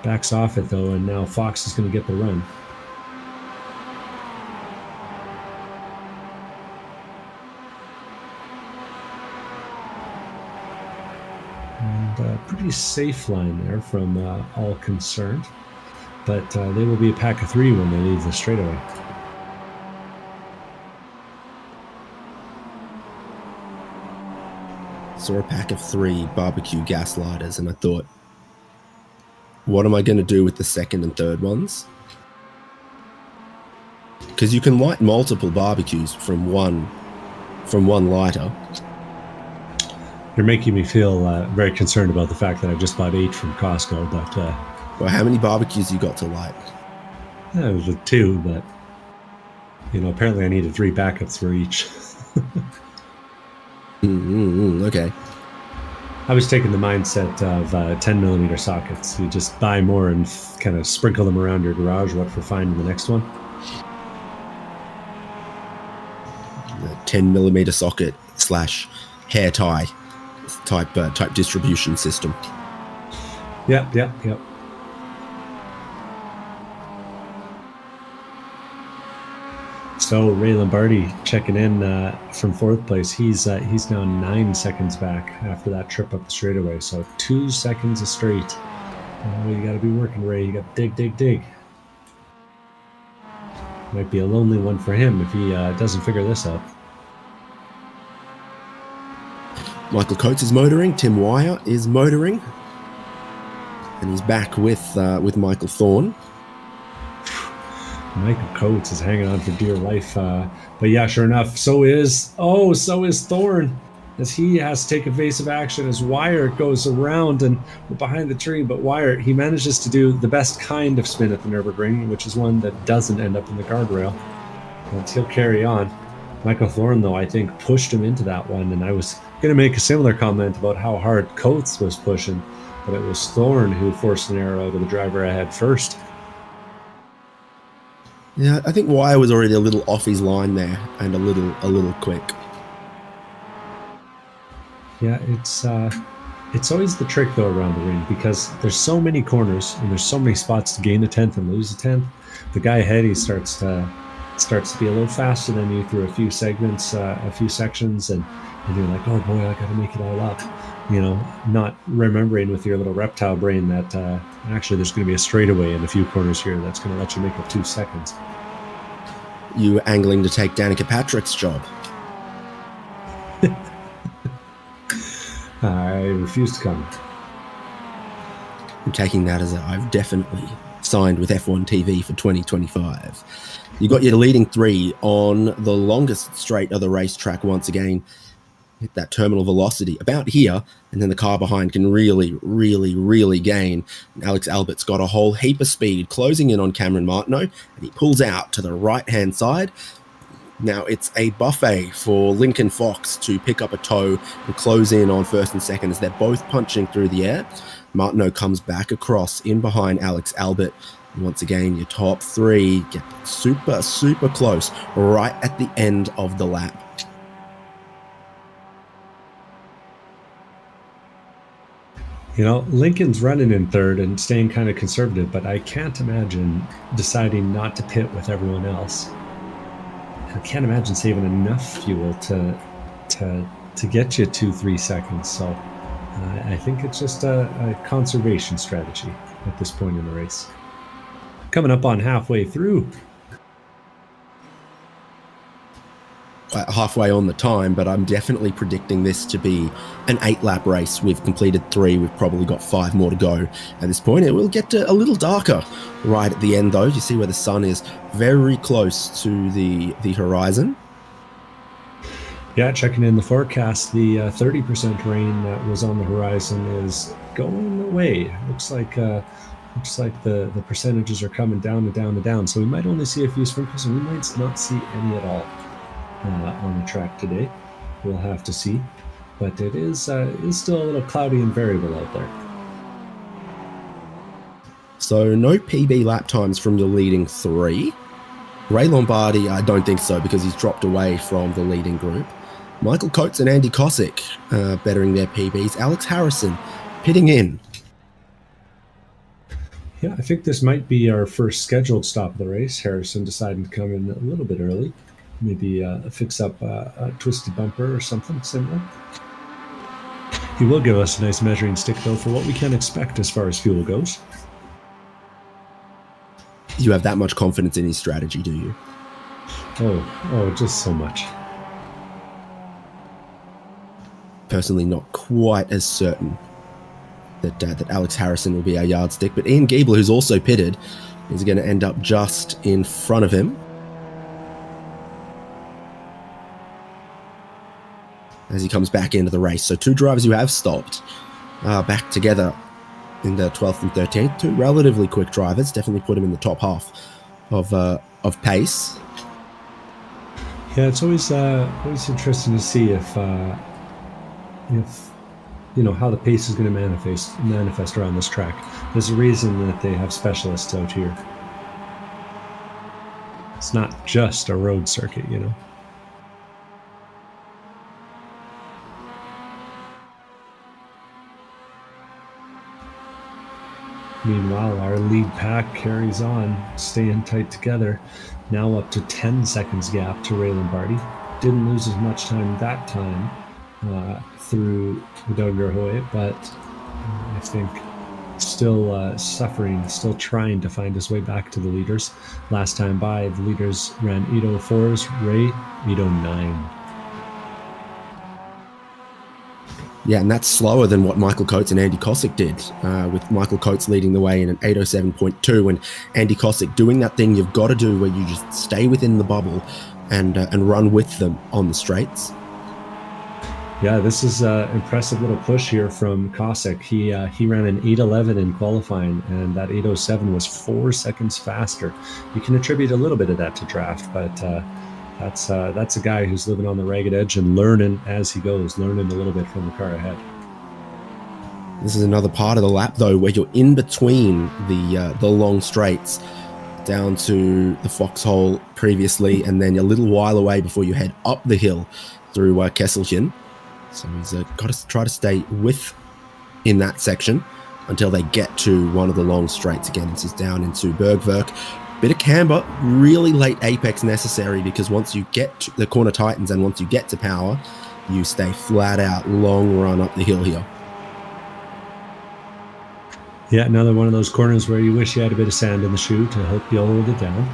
Backs off it, though, and now Fox is going to get the run. And pretty safe line there from all concerned. But they will be a pack of 3 when they leave the straightaway. Saw a pack of 3 barbecue gas lighters, and I thought, what am I going to do with the second and third ones? Because you can light multiple barbecues from one lighter. You're making me feel very concerned about the fact that I just bought 8 from Costco, but... well, how many barbecues you got to light? It was 2, but, apparently I needed 3 backups for each. Okay. I was taking the mindset of 10mm sockets. You just buy more and kind of sprinkle them around your garage, what for finding the next one. The 10mm socket / hair tie type distribution system. Yep. So Ray Lombardi checking in from 4th place. He's now 9 seconds back after that trip up the straightaway. So 2 seconds a straight. You got to be working, Ray. You got to dig. Might be a lonely one for him if he doesn't figure this out. Michael Coates is motoring. Tim Wyer is motoring, and he's back with Michael Thorne. Michael Coates is hanging on for dear life. But yeah, sure enough, so is Thorne, as he has to take evasive action as Wyer goes around and behind the tree. But Wyer, he manages to do the best kind of spin at the Nurburgring, which is one that doesn't end up in the guardrail. And he'll carry on. Michael Thorne, though, I think pushed him into that one. And I was going to make a similar comment about how hard Coates was pushing, but it was Thorne who forced an error out of the driver ahead first. Yeah, I think Wyer was already a little off his line there and a little quick. Yeah, it's always the trick though around the ring, because there's so many corners and there's so many spots to gain a 10th and lose a 10th. The guy ahead, he starts to be a little faster than you through a few segments, a few sections, and you're like, oh boy, I got to make it all up. Not remembering with your little reptile brain that actually there's going to be a straightaway in a few corners here that's going to let you make up 2 seconds. You were angling to take Danica Patrick's job. I refuse to come. I'm taking that as I've definitely signed with F1 TV for 2025. You got your leading 3 on the longest straight of the racetrack once again. Hit that terminal velocity about here, and then the car behind can really gain. And Alex Albert's got a whole heap of speed, closing in on Cameron Martineau, and he pulls out to the right-hand side. Now it's a buffet for Lincoln Fox to pick up a tow and close in on first and second as they're both punching through the air. Martineau comes back across in behind Alex Albert. And once again, your top 3 get super close right at the end of the lap. You know, Lincoln's running in third and staying kind of conservative, but I can't imagine deciding not to pit with everyone else. I can't imagine saving enough fuel to get you 2-3 seconds. So I think it's just a conservation strategy at this point in the race. Coming up on halfway through. Halfway on the time, but I'm definitely predicting this to be an 8-lap race. We've completed 3. We've probably got 5 more to go at this point. It will get a little darker right at the end, though. You see where the sun is very close to the horizon. Yeah, checking in the forecast, the 30% rain that was on the horizon is going away. Looks like the percentages are coming down and down and down. So we might only see a few sprinkles, and we might not see any at all on the track today. We'll have to see, but it is still a little cloudy and variable out there. So no PB lap times from your leading 3. Ray Lombardi, I don't think so, because he's dropped away from the leading group. Michael Coates and Andy Kosick bettering their PBs. Alex Harrison pitting in. Yeah, I think this might be our first scheduled stop of the race. Harrison deciding to come in a little bit early. Maybe fix up a twisted bumper or something similar. He will give us a nice measuring stick, though, for what we can expect as far as fuel goes. You have that much confidence in his strategy, do you? Oh, just so much. Personally, not quite as certain that Alex Harrison will be our yardstick, but Ian Giebler, who's also pitted, is going to end up just in front of him as he comes back into the race. So 2 drivers who have stopped are back together in the 12th and 13th. 2 relatively quick drivers, definitely put him in the top half of pace. Yeah, it's always interesting to see if you know how the pace is going to manifest around this track. There's a reason that they have specialists out here. It's not just a road circuit, you know. Meanwhile, our lead pack carries on, staying tight together. Now up to 10 seconds gap to Ray Lombardi. Didn't lose as much time that time through Nurburgring, but I think still suffering, still trying to find his way back to the leaders. Last time by, the leaders ran 8:04s, Ray 8:09. Yeah, and that's slower than what Michael Coates and Andy Kosick did, with Michael Coates leading the way in an 8:07.2, and Andy Kosick doing that thing you've got to do where you just stay within the bubble and run with them on the straights. Yeah, this is an impressive little push here from Kosick. He ran an 8:11 in qualifying, and that 8:07 was 4 seconds faster. You can attribute a little bit of that to draft, but that's a guy who's living on the ragged edge and learning as he goes, learning a little bit from the car ahead. This is another part of the lap, though, where you're in between the long straights down to the foxhole previously, and then a little while away before you head up the hill through Kesselchen. So he's got to try to stay in that section until they get to one of the long straights again. This is down into Bergwerk. Bit of camber, really late apex necessary, because once you get to the corner tightens and once you get to power, you stay flat out, long run up the hill here. Yeah, another one of those corners where you wish you had a bit of sand in the shoe to help you hold it down.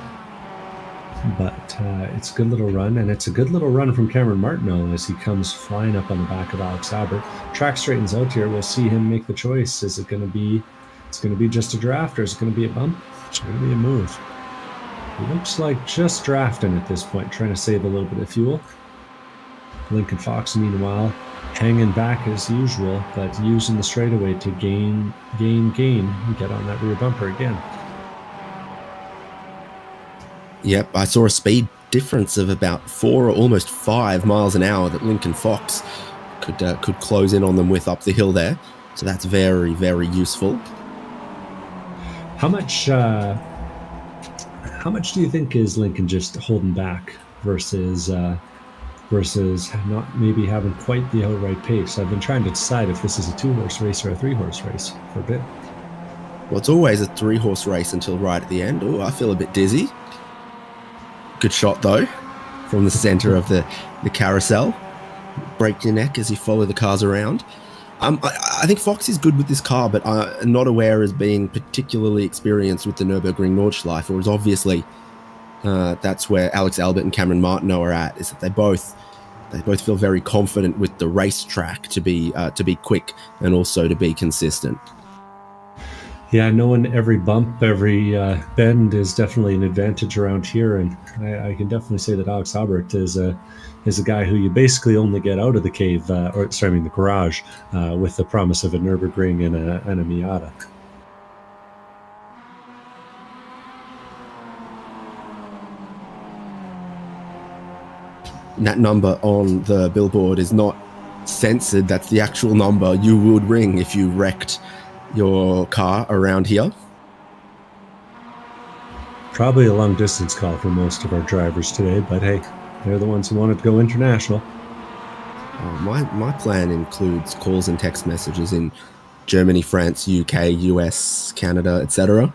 But it's a good little run, and it's a good little run from Cameron Martineau as he comes flying up on the back of Alex Albert. Track straightens out here. We'll see him make the choice. Is it going to be? It's going to be just a draft, or is it going to be a bump? It's going to be a move. It looks like just drafting at this point, trying to save a little bit of fuel. Lincoln Fox, meanwhile, hanging back as usual, but using the straightaway to gain, and get on that rear bumper again. Yep, I saw a speed difference of about 4 or almost 5 miles an hour that Lincoln Fox could close in on them with up the hill there. So that's very, very useful. How much do you think is Lincoln just holding back versus versus not maybe having quite the outright pace. I've been trying to decide if this is a 2-horse race or a 3-horse race for a bit. Well, it's always a 3-horse race until right at the end. Oh, I feel a bit dizzy. Good shot, though, from the center of the carousel. Break your neck as you follow the cars around. I think Fox is good with this car, but I'm not aware as being particularly experienced with the Nurburgring Nordschleife, or as obviously that's where Alex Albert and Cameron Martineau are at, is that they both feel very confident with the racetrack to be quick and also to be consistent. Yeah, knowing every bump, every bend is definitely an advantage around here, and I can definitely say that Alex Albert is a guy who you basically only get out of the cave, the garage, with the promise of a Nurburgring and a Miata. And that number on the billboard is not censored. That's the actual number you would ring if you wrecked your car around here. Probably a long distance call for most of our drivers today, but hey, they're the ones who wanted to go international. My plan includes calls and text messages in Germany, France, UK, US, Canada, etc.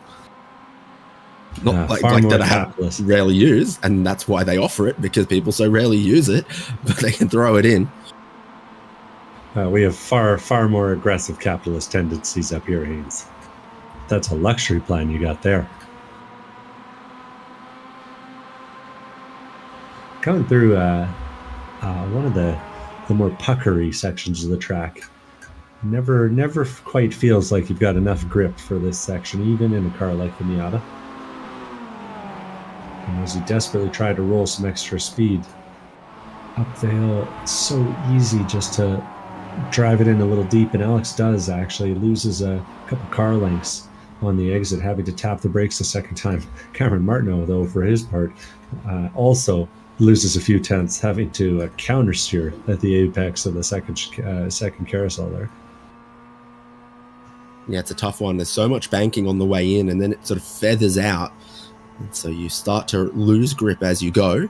Not like that I have rarely use, and that's why they offer it, because people so rarely use it, but they can throw it in. We have far more aggressive capitalist tendencies up here, Haynes. That's a luxury plan you got there. Coming through one of the more puckery sections of the track. Never quite feels like you've got enough grip for this section, even in a car like the Miata. And as you desperately try to roll some extra speed up the hill, it's so easy just to drive it in a little deep, and Alex does actually loses a couple car lengths on the exit, having to tap the brakes a second time. Cameron Martineau, though, for his part, also loses a few tenths, having to counter steer at the apex of the second carousel there. Yeah, it's a tough one. There's so much banking on the way in, and then it sort of feathers out, and so you start to lose grip as you go,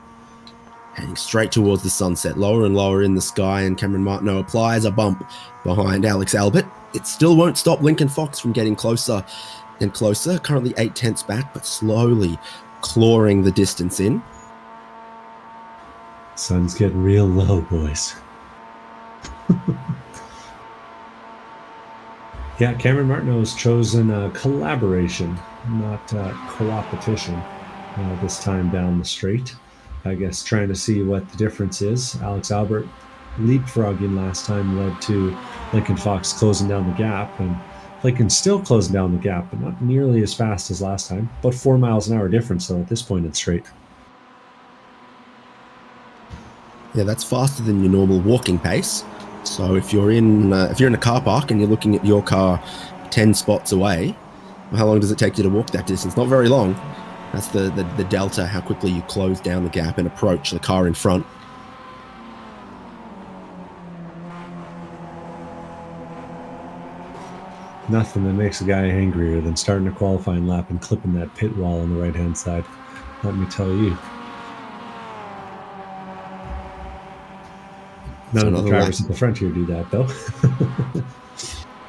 heading straight towards the sunset, lower and lower in the sky, and Cameron Martineau applies a bump behind Alex Albert. It still won't stop Lincoln Fox from getting closer and closer, currently 8 tenths back, but slowly clawing the distance in. Sun's getting real low, boys. Yeah, Cameron Martineau has chosen collaboration, not co-opetition, this time down the straight. I guess trying to see what the difference is. Alex Albert leapfrogging last time led to Lincoln Fox closing down the gap, and Lincoln's still closing down the gap, but not nearly as fast as last time. About 4 miles an hour difference, though, at this point in the straight. Yeah, that's faster than your normal walking pace. So if you're in a car park and you're looking at your car 10 spots away, well, how long does it take you to walk that distance? Not very long. That's the delta, how quickly you close down the gap and approach the car in front. Nothing that makes a guy angrier than starting a qualifying lap and clipping that pit wall on the right-hand side. Let me tell you. None of the drivers at the front here do that, though.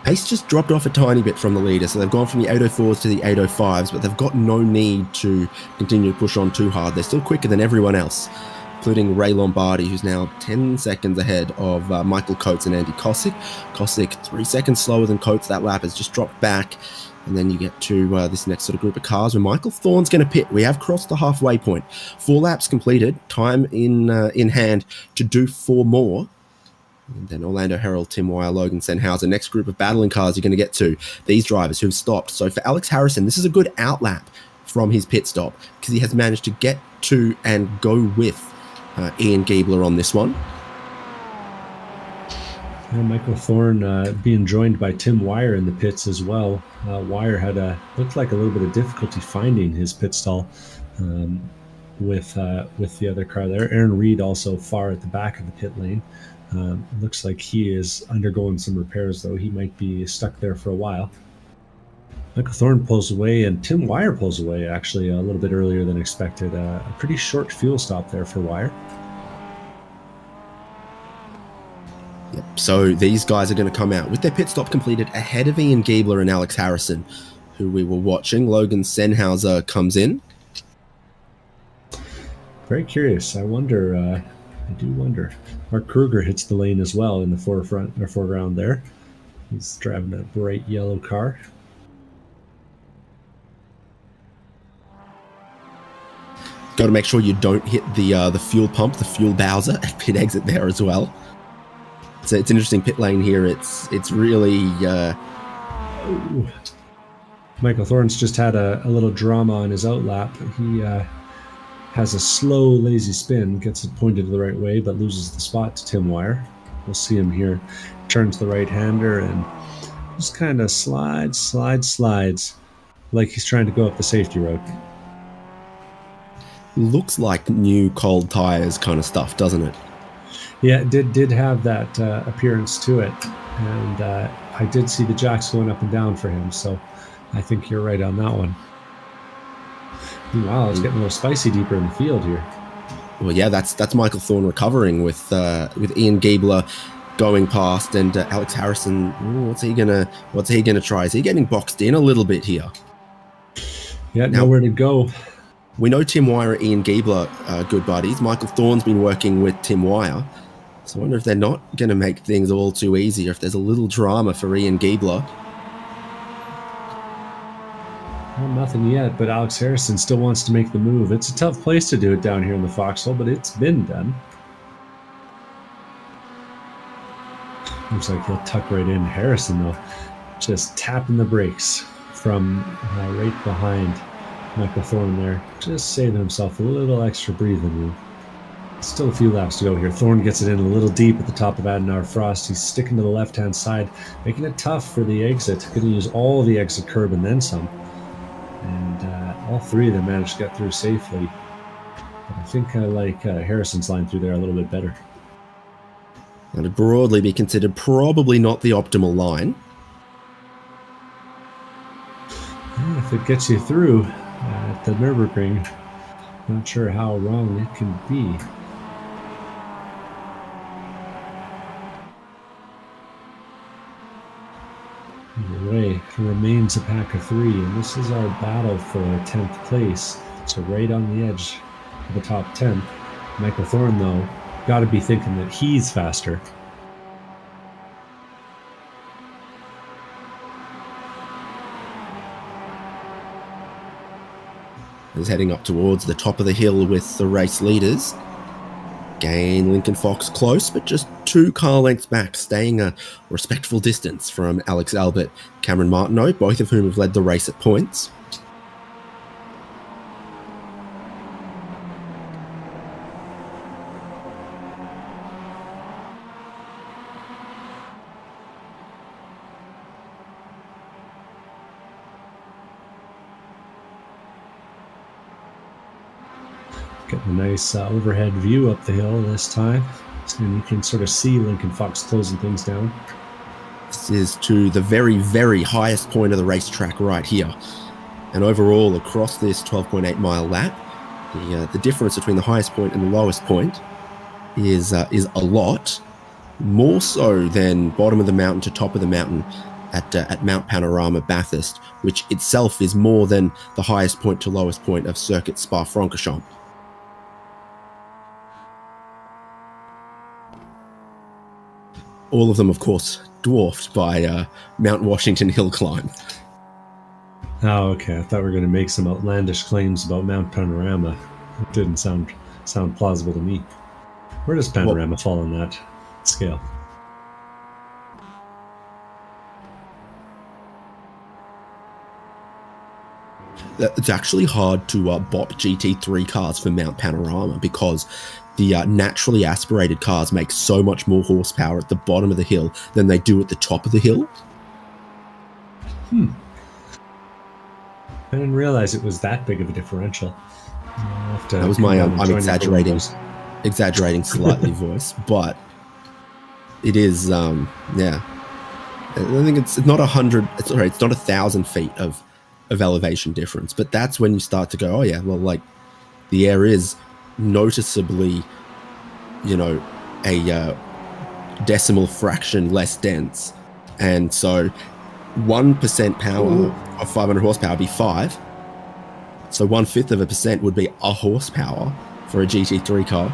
Pace just dropped off a tiny bit from the leader, so they've gone from the 804s to the 805s, but they've got no need to continue to push on too hard. They're still quicker than everyone else, including Ray Lombardi, who's now 10 seconds ahead of Michael Coates and Andy Kosick. Kosick, 3 seconds slower than Coates. That lap has just dropped back. And then you get to this next sort of group of cars where Michael Thorne's going to pit. We have crossed the halfway point. 4 laps completed, time in hand to do 4 more. And then Orlando Herald, Tim Wire, Logan Senhauser. Next group of battling cars you're going to get to these drivers who've stopped. So for Alex Harrison, this is a good outlap from his pit stop because he has managed to get to and go with Ian Giebler on this one. And Michael Thorne being joined by Tim Wire in the pits as well. Wire had looked like a little bit of difficulty finding his pit stall with the other car there. Aaron Reed also far at the back of the pit lane. Looks like he is undergoing some repairs, though. He might be stuck there for a while. Michael Thorne pulls away, and Tim Wire pulls away, actually, a little bit earlier than expected. A pretty short fuel stop there for Wire. Yep. So these guys are going to come out with their pit stop completed ahead of Ian Giebler and Alex Harrison, who we were watching. Logan Senhauser comes in. Very curious. I do wonder. Mark Kruger hits the lane as well in the foreground there. He's driving a bright yellow car. Got to make sure you don't hit the fuel pump, the fuel bowser at pit exit there as well. So it's an interesting pit lane here. It's really... Michael Thorne's just had a little drama on his outlap. He has a slow, lazy spin, gets it pointed the right way, but loses the spot to Tim Wire. We'll see him here. Turns the right-hander and just kind of slides, like he's trying to go up the safety road. Looks like new cold tires kind of stuff, doesn't it? Yeah, it did have that appearance to it. And I did see the jacks going up and down for him, so I think you're right on that one. Wow, it's getting a little spicy deeper in the field here. Well, yeah, that's Michael Thorne recovering with Ian Giebler going past and Alex Harrison. What's he gonna try? Is he getting boxed in a little bit here? Yeah, nowhere to go. We know Tim Wire and Ian Giebler are good buddies. Michael Thorne's been working with Tim Wire, so I wonder if they're not going to make things all too easy, or if there's a little drama for Ian Giebler. Well, nothing yet, but Alex Harrison still wants to make the move. It's a tough place to do it down here in the Foxhole, but it's been done. Looks like he'll tuck right in. Harrison, though, just tapping the brakes from right behind Michael Thorne there. Just saving himself a little extra breathing room. Still a few laps to go here. Thorne gets it in a little deep at the top of Adenauer Frost. He's sticking to the left-hand side, making it tough for the exit. Going to use all the exit curb and then some. And all three of them managed to get through safely. But I think I like Harrison's line through there a little bit better. That would broadly be considered probably not the optimal line. Yeah, if it gets you through at the Nurburgring, not sure how wrong it can be. Either way, it remains a pack of three, and this is our battle for 10th place. So right on the edge of the top 10. Michael Thorne, though, got to be thinking that he's faster. He's heading up towards the top of the hill with the race leaders. Again, Lincoln Fox close, but just 2 car lengths back, staying a respectful distance from Alex Albert, Cameron Martineau, both of whom have led the race at points. Getting a nice overhead view up the hill this time. And you can sort of see Lincoln Fox closing things down. This is to the very, very highest point of the racetrack right here. And overall, across this 12.8 mile lap, the difference between the highest point and the lowest point is a lot. More so than bottom of the mountain to top of the mountain at Mount Panorama Bathurst, which itself is more than the highest point to lowest point of Circuit Spa-Francorchamps. All of them, of course, dwarfed by Mount Washington Hill Climb. Oh, okay. I thought we were going to make some outlandish claims about Mount Panorama. It didn't sound plausible to me. Where does Panorama fall on that scale? It's actually hard to bop GT3 cars for Mount Panorama because the naturally aspirated cars make so much more horsepower at the bottom of the hill than they do at the top of the hill. I didn't realize it was that big of a differential. That was my I'm exaggerating slightly voice, but it is yeah. I think it's not 100. It's not 1,000 feet of elevation difference, but that's when you start to go, oh yeah, well, like the air is noticeably, a decimal fraction less dense. And so 1% power of 500 horsepower would be 5. So 1/5% would be a horsepower for a GT3 car.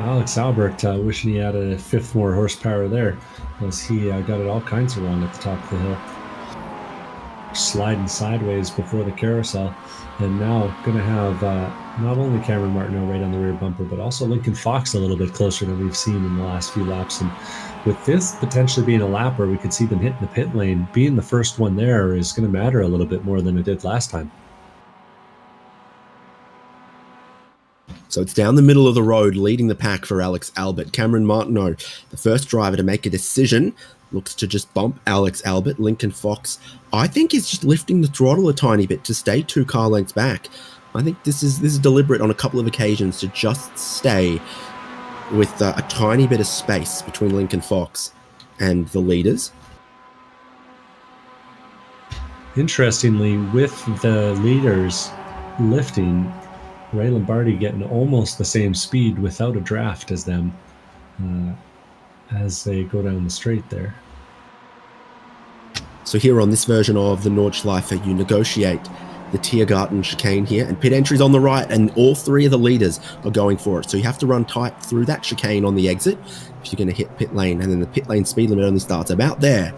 Alex Albert wishing he had a 5th more horsepower there, as he got it all kinds of wrong at the top of the hill. Sliding sideways before the carousel, and now going to have not only Cameron Martineau right on the rear bumper, but also Lincoln Fox a little bit closer than we've seen in the last few laps. And with this potentially being a lap where we could see them hitting the pit lane, being the first one there is going to matter a little bit more than it did last time. So it's down the middle of the road, leading the pack for Alex Albert. Cameron Martineau, the first driver to make a decision, looks to just bump Alex Albert. Lincoln Fox, I think, is just lifting the throttle a tiny bit to stay 2 car lengths back. I think this is deliberate on a couple of occasions to just stay with a tiny bit of space between Lincoln Fox and the leaders. Interestingly, with the leaders lifting, Ray Lombardi getting almost the same speed without a draft as them as they go down the straight there. So here on this version of the Nordschleife, you negotiate the Tiergarten chicane here, and pit entry's on the right, and all 3 of the leaders are going for it. So you have to run tight through that chicane on the exit if you're going to hit pit lane, and then the pit lane speed limit only starts about there.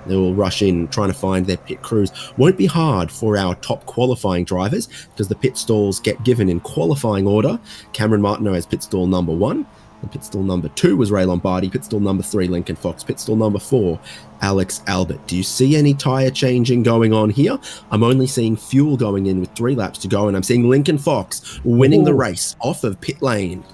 They will rush in trying to find their pit crews. Won't be hard for our top qualifying drivers because the pit stalls get given in qualifying order. Cameron Martineau has pit stall number 1. And pit stall number 2 was Ray Lombardi. Pit stall number 3, Lincoln Fox. Pit stall number 4, Alex Albert. Do you see any tyre changing going on here? I'm only seeing fuel going in with 3 laps to go, and I'm seeing Lincoln Fox winning the race off of pit lane.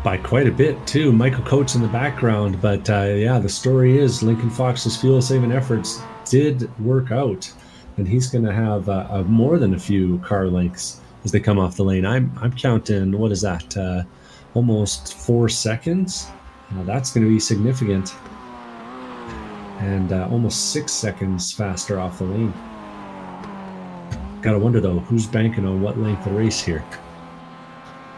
By quite a bit, too. Michael Coates in the background. But, yeah, the story is Lincoln Fox's fuel-saving efforts did work out. And he's going to have more than a few car lengths as they come off the lane. I'm counting, what is that, almost 4 seconds? That's going to be significant. And almost 6 seconds faster off the lane. Got to wonder, though, who's banking on what length of race here?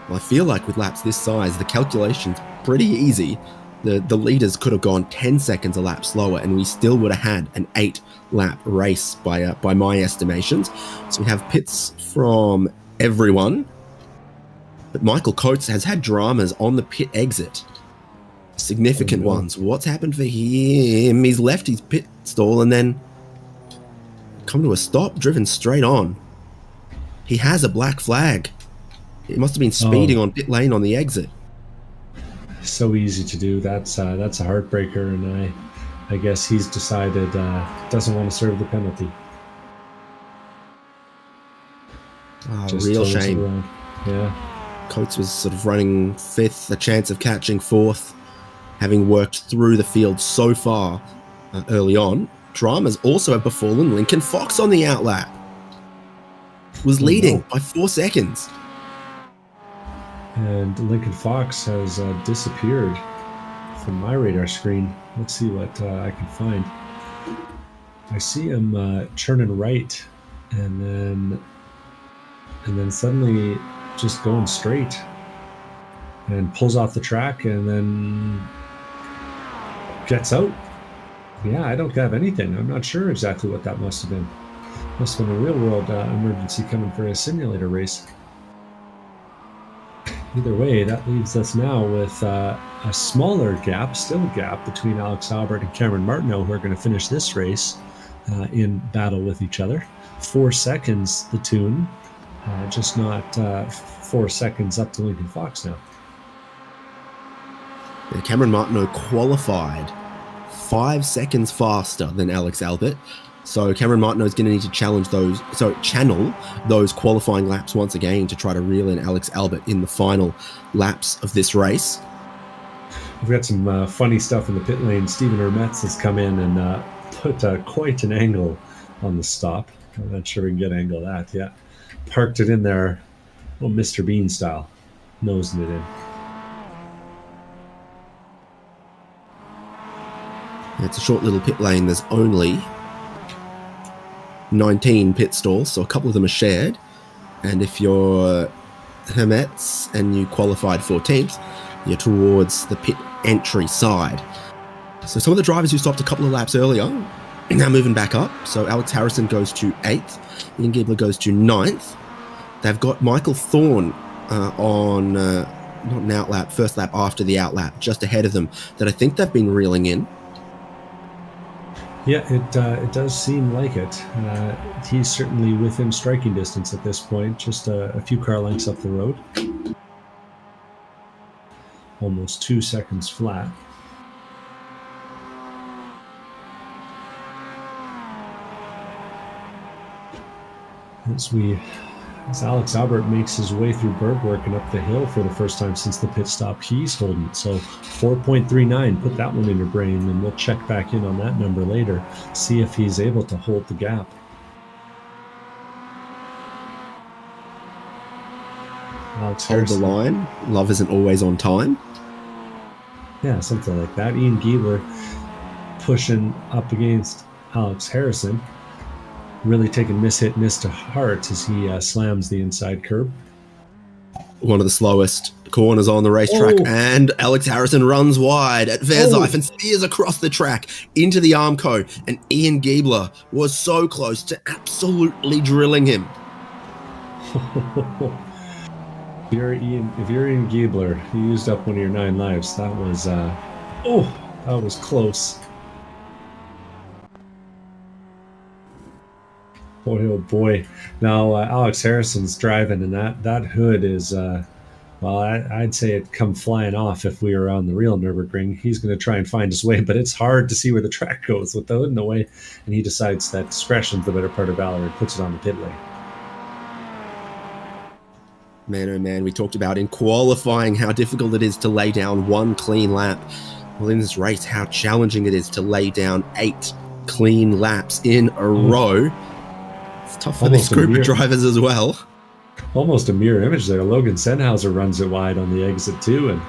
Well, I feel like with laps this size, the calculation's pretty easy. The leaders could have gone 10 seconds a lap slower, and we still would have had an 8-lap race by my estimations. So we have pits from everyone. But Michael Coates has had dramas on the pit exit. Significant ones. What's happened for him? He's left his pit stall and then come to a stop, driven straight on. He has a black flag. He must have been speeding on pit lane on the exit. So easy to do. That's a heartbreaker, and I guess he's decided doesn't want to serve the penalty. Real shame. Yeah. Coates was sort of running 5th, a chance of catching 4th, having worked through the field so far early on. Dramas also have befallen Lincoln Fox on the outlap. Was leading by 4 seconds. And Lincoln Fox has disappeared from my radar screen. Let's see what I can find. I see him churning right, and then suddenly just going straight, and pulls off the track, and then gets out. Yeah, I don't have anything. I'm not sure exactly what that must have been. Must have been a real-world emergency coming for a simulator race. Either way, that leaves us now with a smaller gap, still a gap, between Alex Albert and Cameron Martineau, who are going to finish this race in battle with each other. 4 seconds, the tune, just not 4 seconds up to Lincoln Fox now. Yeah, Cameron Martineau qualified 5 seconds faster than Alex Albert. So Cameron Martineau is going to need to channel those qualifying laps once again to try to reel in Alex Albert in the final laps of this race. We've got some funny stuff in the pit lane. Stephen Hermetz has come in and put quite an angle on the stop. I'm not sure we can get an angle of that. Yeah, parked it in there, well, Mr. Bean style, nosing it in. It's a short little pit lane. There's only 19 pit stalls, so a couple of them are shared. And if you're Hermetz and you qualified 14th, You're towards the pit entry side. So some of the drivers who stopped a couple of laps earlier are now moving back up. So Alex Harrison goes to 8th. Ian Giebler goes to 9th. They've got Michael Thorne on not an outlap, first lap after the outlap, just ahead of them, that I think they've been reeling in. Yeah, it does seem like it. He's certainly within striking distance at this point, just a few car lengths up the road. Almost 2 seconds flat. As Alex Albert makes his way through Bergwerk and up the hill for the first time since the pit stop, he's holding it. So 4.39, put that one in your brain, and we'll check back in on that number later, see if he's able to hold the gap. Alex Hold Harrison. the line. Love isn't always on time. Yeah, something like that. Ian Giebler pushing up against Alex Harrison, really taking miss to heart as he slams the inside curb. One of the slowest corners on the racetrack, and Alex Harrison runs wide at Verzeif and spears across the track into the Armco, and Ian Giebler was so close to absolutely drilling him. If you're Ian Giebler, you used up one of your 9 lives. That was that was close. Boy, oh boy. Now, Alex Harrison's driving, and that hood is, I'd say it'd come flying off if we were on the real Nurburgring. He's going to try and find his way, but it's hard to see where the track goes with the hood in the way, and he decides that discretion's the better part of valor and puts it on the pit lane. Man, oh man, we talked about in qualifying how difficult it is to lay down one clean lap. Well, in this race, how challenging it is to lay down 8 clean laps in a row. It's tough for this group of drivers as well. Almost a mirror image there. Logan Senhauser runs it wide on the exit too, and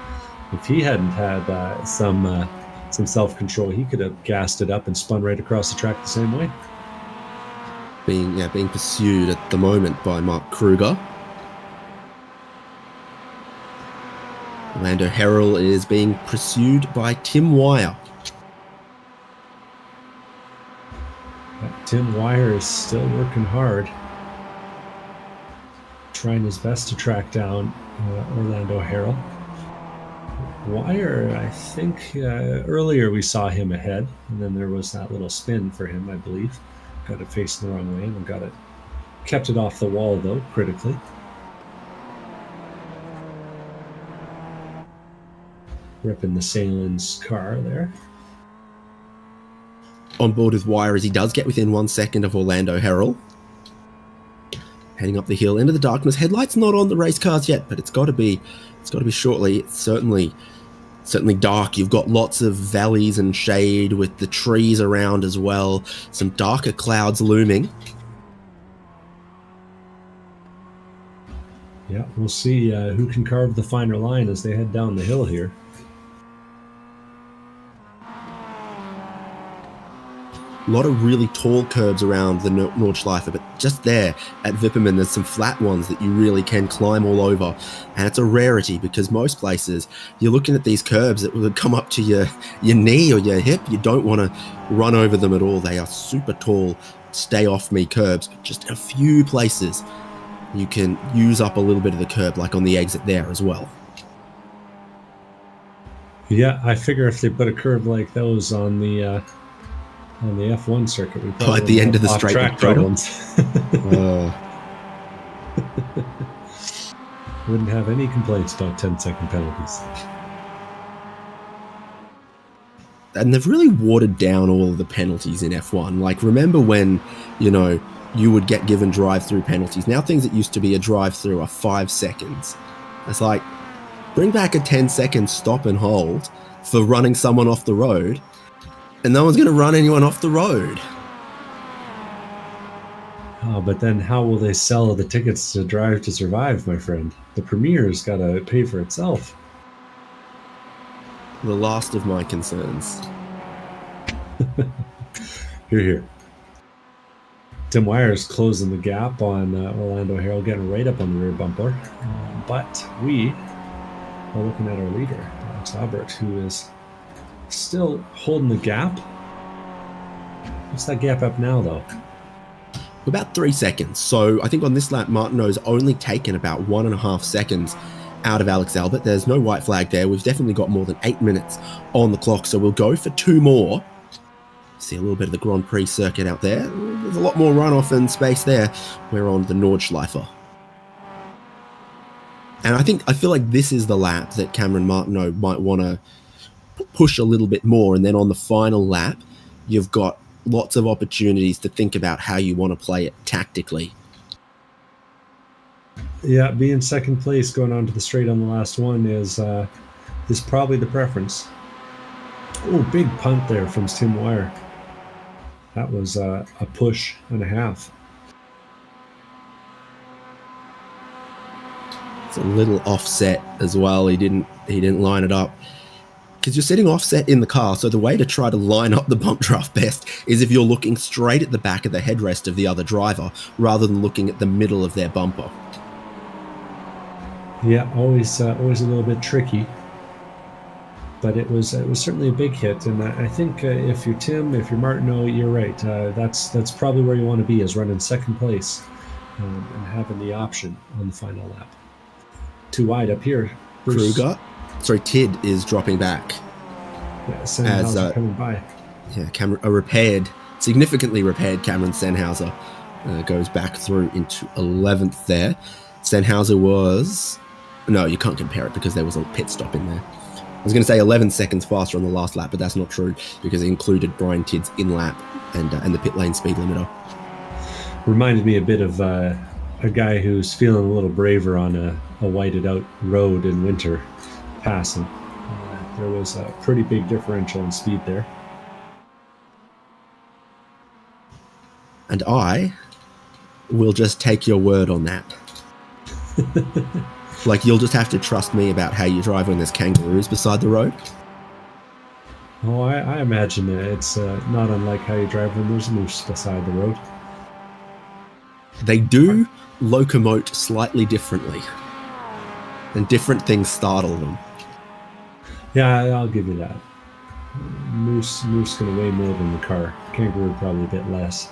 if he hadn't had some self-control, he could have gassed it up and spun right across the track the same way. Being pursued at the moment by Mark Kruger. Lando Harrell is being pursued by Tim Wire. Tim Wire is still working hard, trying his best to track down Orlando Harrell. Wire, I think earlier we saw him ahead, and then there was that little spin for him, I believe. Got it facing the wrong way and kept it off the wall though, critically. Ripping the Salen's car there. On board with Wire as he does get within 1 second of Orlando Harrell. Heading up the hill into the darkness. Headlights not on the race cars yet, but it's got to be shortly. It's certainly dark. You've got lots of valleys and shade with the trees around as well. Some darker clouds looming. Yeah, we'll see who can carve the finer line as they head down the hill here. A lot of really tall curbs around the Nordschleife, but just there at Wipperman, there's some flat ones that you really can climb all over. And it's a rarity because most places, you're looking at these curbs that would come up to your knee or your hip. You don't want to run over them at all. They are super tall, stay off me curbs. But just a few places you can use up a little bit of the curb, like on the exit there as well. Yeah, I figure if they put a curve like those on the F1 circuit, we probably at the end of the straight track problems. Wouldn't have any complaints about 10-second penalties. And they've really watered down all of the penalties in F1. Like, remember when, you would get given drive-through penalties. Now things that used to be a drive-through are 5 seconds. It's like, bring back a 10-second stop and hold for running someone off the road, and no one's going to run anyone off the road. Oh, but then how will they sell the tickets to Drive to Survive, my friend? The premiere's got to pay for itself. The last of my concerns. Here. Tim Wire's closing the gap on Orlando Harrell, getting right up on the rear bumper. But we while looking at our leader, Alex Albert, who is still holding the gap. What's that gap up now, though? About 3 seconds. So I think on this lap, Martineau's only taken about 1.5 seconds out of Alex Albert. There's no white flag there. We've definitely got more than 8 minutes on the clock, so we'll go for 2 more. See a little bit of the Grand Prix circuit out there. There's a lot more runoff and space there. We're on the Nordschleife. And I feel like this is the lap that Cameron Martineau might want to push a little bit more. And then on the final lap, you've got lots of opportunities to think about how you want to play it tactically. Yeah, being second place going on to the straight on the last one is probably the preference. Oh, big punt there from Tim Wire. That was a push and a half. It's a little offset as well. He didn't line it up. Because you're sitting offset in the car, so the way to try to line up the bump draft best is if you're looking straight at the back of the headrest of the other driver rather than looking at the middle of their bumper. Yeah, always a little bit tricky, but it was certainly a big hit, and I think if you're Tim, if you're Martineau, you're right. That's probably where you want to be, is running second place and having the option on the final lap. Too wide up here. Tid is dropping back. Yeah, Sennhauser coming by. Yeah, significantly repaired Cameron Sennhauser goes back through into 11th there. Sennhauser was... No, you can't compare it because there was a pit stop in there. I was going to say 11 seconds faster on the last lap, but that's not true because it included Brian Tidd's in-lap and the pit lane speed limiter. Reminded me a bit of a guy who's feeling a little braver on a whited out road in winter passing. There was a pretty big differential in speed there. And I will just take your word on that. Like, you'll just have to trust me about how you drive when there's kangaroos beside the road. Oh, I imagine it's not unlike how you drive when there's a moose beside the road. They do locomote slightly differently, and different things startle them. Yeah, I'll give you that. Moose going to weigh more than the car. Kangaroo probably a bit less.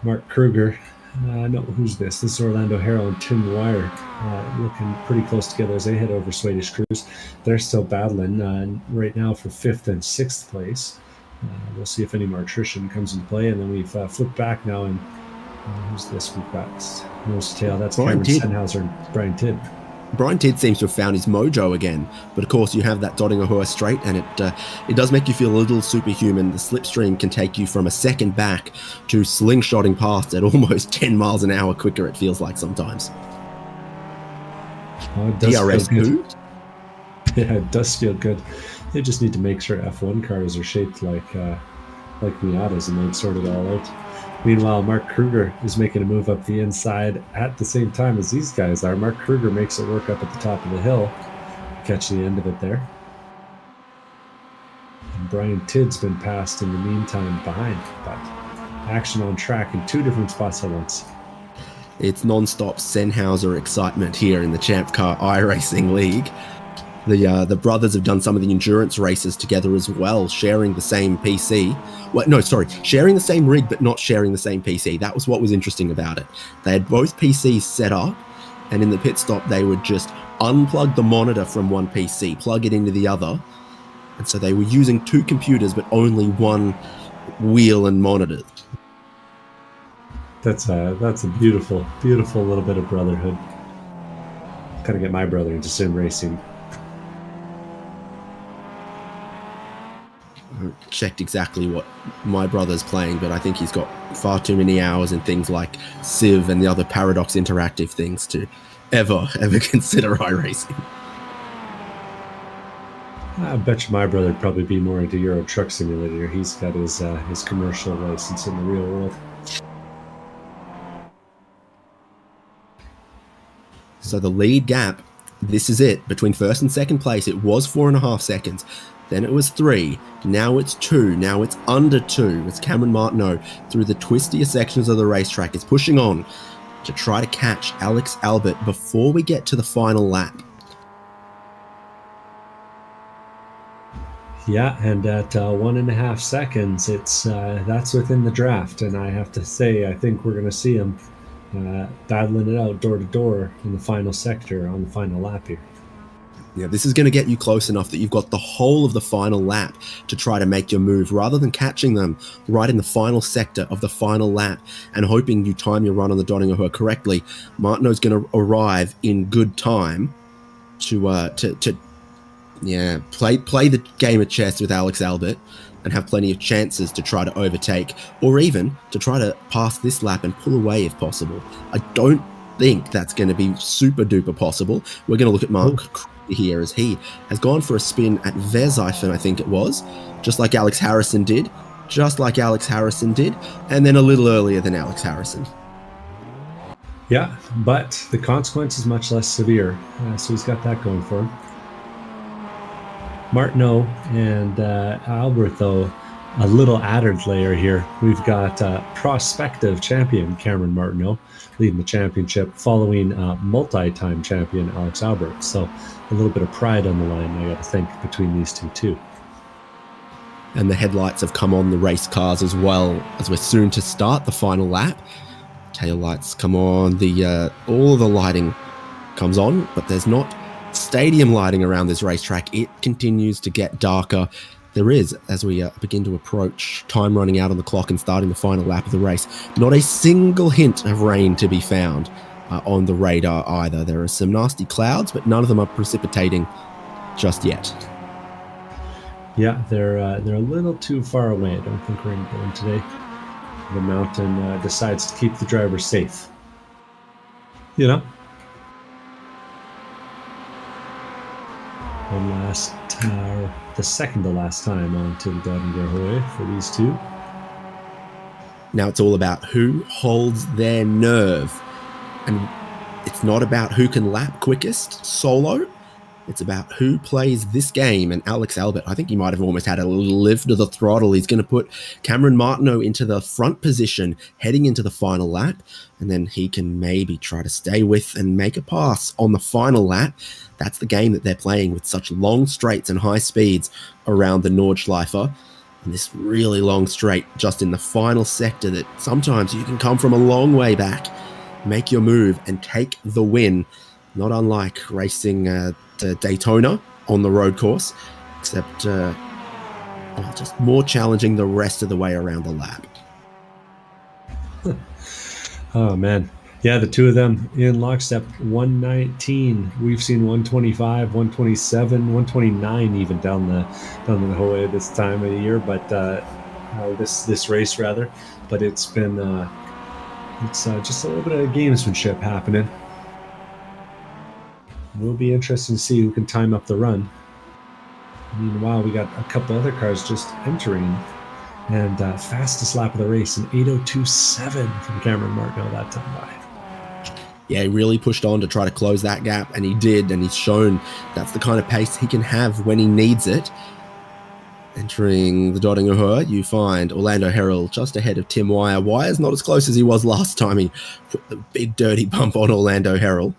Mark Kruger. No, who's this? This is Orlando Harrell and Tim Dwyer looking pretty close together as they head over Swedish Cruise. They're still battling right now for 5th and 6th place. We'll see if any more attrition comes into play. And then we've flipped back now. And who's this? We've got nose to tail. That's Cameron Sennhauser and Brian Tidd. Brian Tidd seems to have found his mojo again, but of course you have that Dottingerhøje straight, and it does make you feel a little superhuman. The slipstream can take you from a second back to slingshotting past at almost 10 miles an hour quicker, it feels like sometimes. Oh, it does DRS feel who? good. Yeah, it does feel good. They just need to make sure F1 cars are shaped like Miatas, and they'd sort it all out. Meanwhile, Mark Kruger is making a move up the inside at the same time as these guys are. Mark Kruger makes it work up at the top of the hill. Catch the end of it there. And Brian Tidd's been passed in the meantime behind, but action on track in 2 different spots at once. It's non-stop Sennhauser excitement here in the ChampCar iRacing League. The brothers have done some of the endurance races together as well, sharing the same PC. Sharing the same rig, but not sharing the same PC. That was what was interesting about it. They had both PCs set up, and in the pit stop, they would just unplug the monitor from one PC, plug it into the other. And so they were using 2 computers, but only one wheel and monitor. That's a beautiful, beautiful little bit of brotherhood. Gotta get my brother into sim racing. Checked exactly what my brother's playing, but I think he's got far too many hours in things like Civ and the other Paradox Interactive things to ever consider iRacing. I bet you my brother would probably be more into Euro Truck Simulator. He's got his commercial license in the real world. So the lead gap, this is it, between first and second place. It was 4.5 seconds. Then it was 3. Now it's 2. Now it's under 2. It's Cameron Martineau through the twistier sections of the racetrack. Is pushing on. to try to catch Alex Albert before we get to the final lap. Yeah, and at 1.5 seconds, that's within the draft, and I have to say, I think we're going to see him battling it out door to door in the final sector on the final lap here. Yeah, this is going to get you close enough that you've got the whole of the final lap to try to make your move, rather than catching them right in the final sector of the final lap and hoping you time your run on the Dottingerhoe correctly. Martineau's going to arrive in good time to play the game of chess with Alex Albert and have plenty of chances to try to overtake, or even to try to pass this lap and pull away if possible. I don't think that's going to be super duper possible. We're going to look at Mark here as he has gone for a spin at Verzeifen, I think it was, just like Alex Harrison did, and then a little earlier than Alex Harrison. Yeah, but the consequence is much less severe, so he's got that going for him. Martineau and Albert, though, a little added layer here. We've got prospective champion Cameron Martineau leading the championship, following multi-time champion Alex Albert. So a little bit of pride on the line, I got to think, between these two too. And the headlights have come on the race cars as well, as we're soon to start the final lap. Tail lights come on, all of the lighting comes on, but there's not stadium lighting around this racetrack. It continues to get darker. There is, as we begin to approach time running out on the clock and starting the final lap of the race, not a single hint of rain to be found on the radar either. There are some nasty clouds, but none of them are precipitating just yet. Yeah, they're a little too far away. I don't think we're going today. The mountain decides to keep the driver safe. You know? One last, the second to last time onto the Dottingerhoe for these two. Now it's all about who holds their nerve. And it's not about who can lap quickest solo. It's about who plays this game. And Alex Albert, I think he might have almost had a lift of the throttle. He's going to put Cameron Martineau into the front position heading into the final lap. And then he can maybe try to stay with and make a pass on the final lap. That's the game that they're playing, with such long straights and high speeds around the Nordschleife. And this really long straight just in the final sector that sometimes you can come from a long way back, make your move and take the win. Not unlike racing to Daytona on the road course, except just more challenging the rest of the way around the lap. Oh, man. Yeah, the two of them in lockstep, 119. We've seen 125, 127, 129 even down the Hohe this time of the year, but this race rather. But it's been just a little bit of gamesmanship happening. Will be interesting to see who can time up the run. Meanwhile, we got a couple other cars just entering, and fastest lap of the race, an 8:02.7 from Cameron Martineau that time by. Yeah, he really pushed on to try to close that gap, and he did, and he's shown that's the kind of pace he can have when he needs it. Entering the Dottingerhoe, you find Orlando Herald just ahead of Tim Wire. Wire's not as close as he was last time. He put the big dirty bump on Orlando Herald.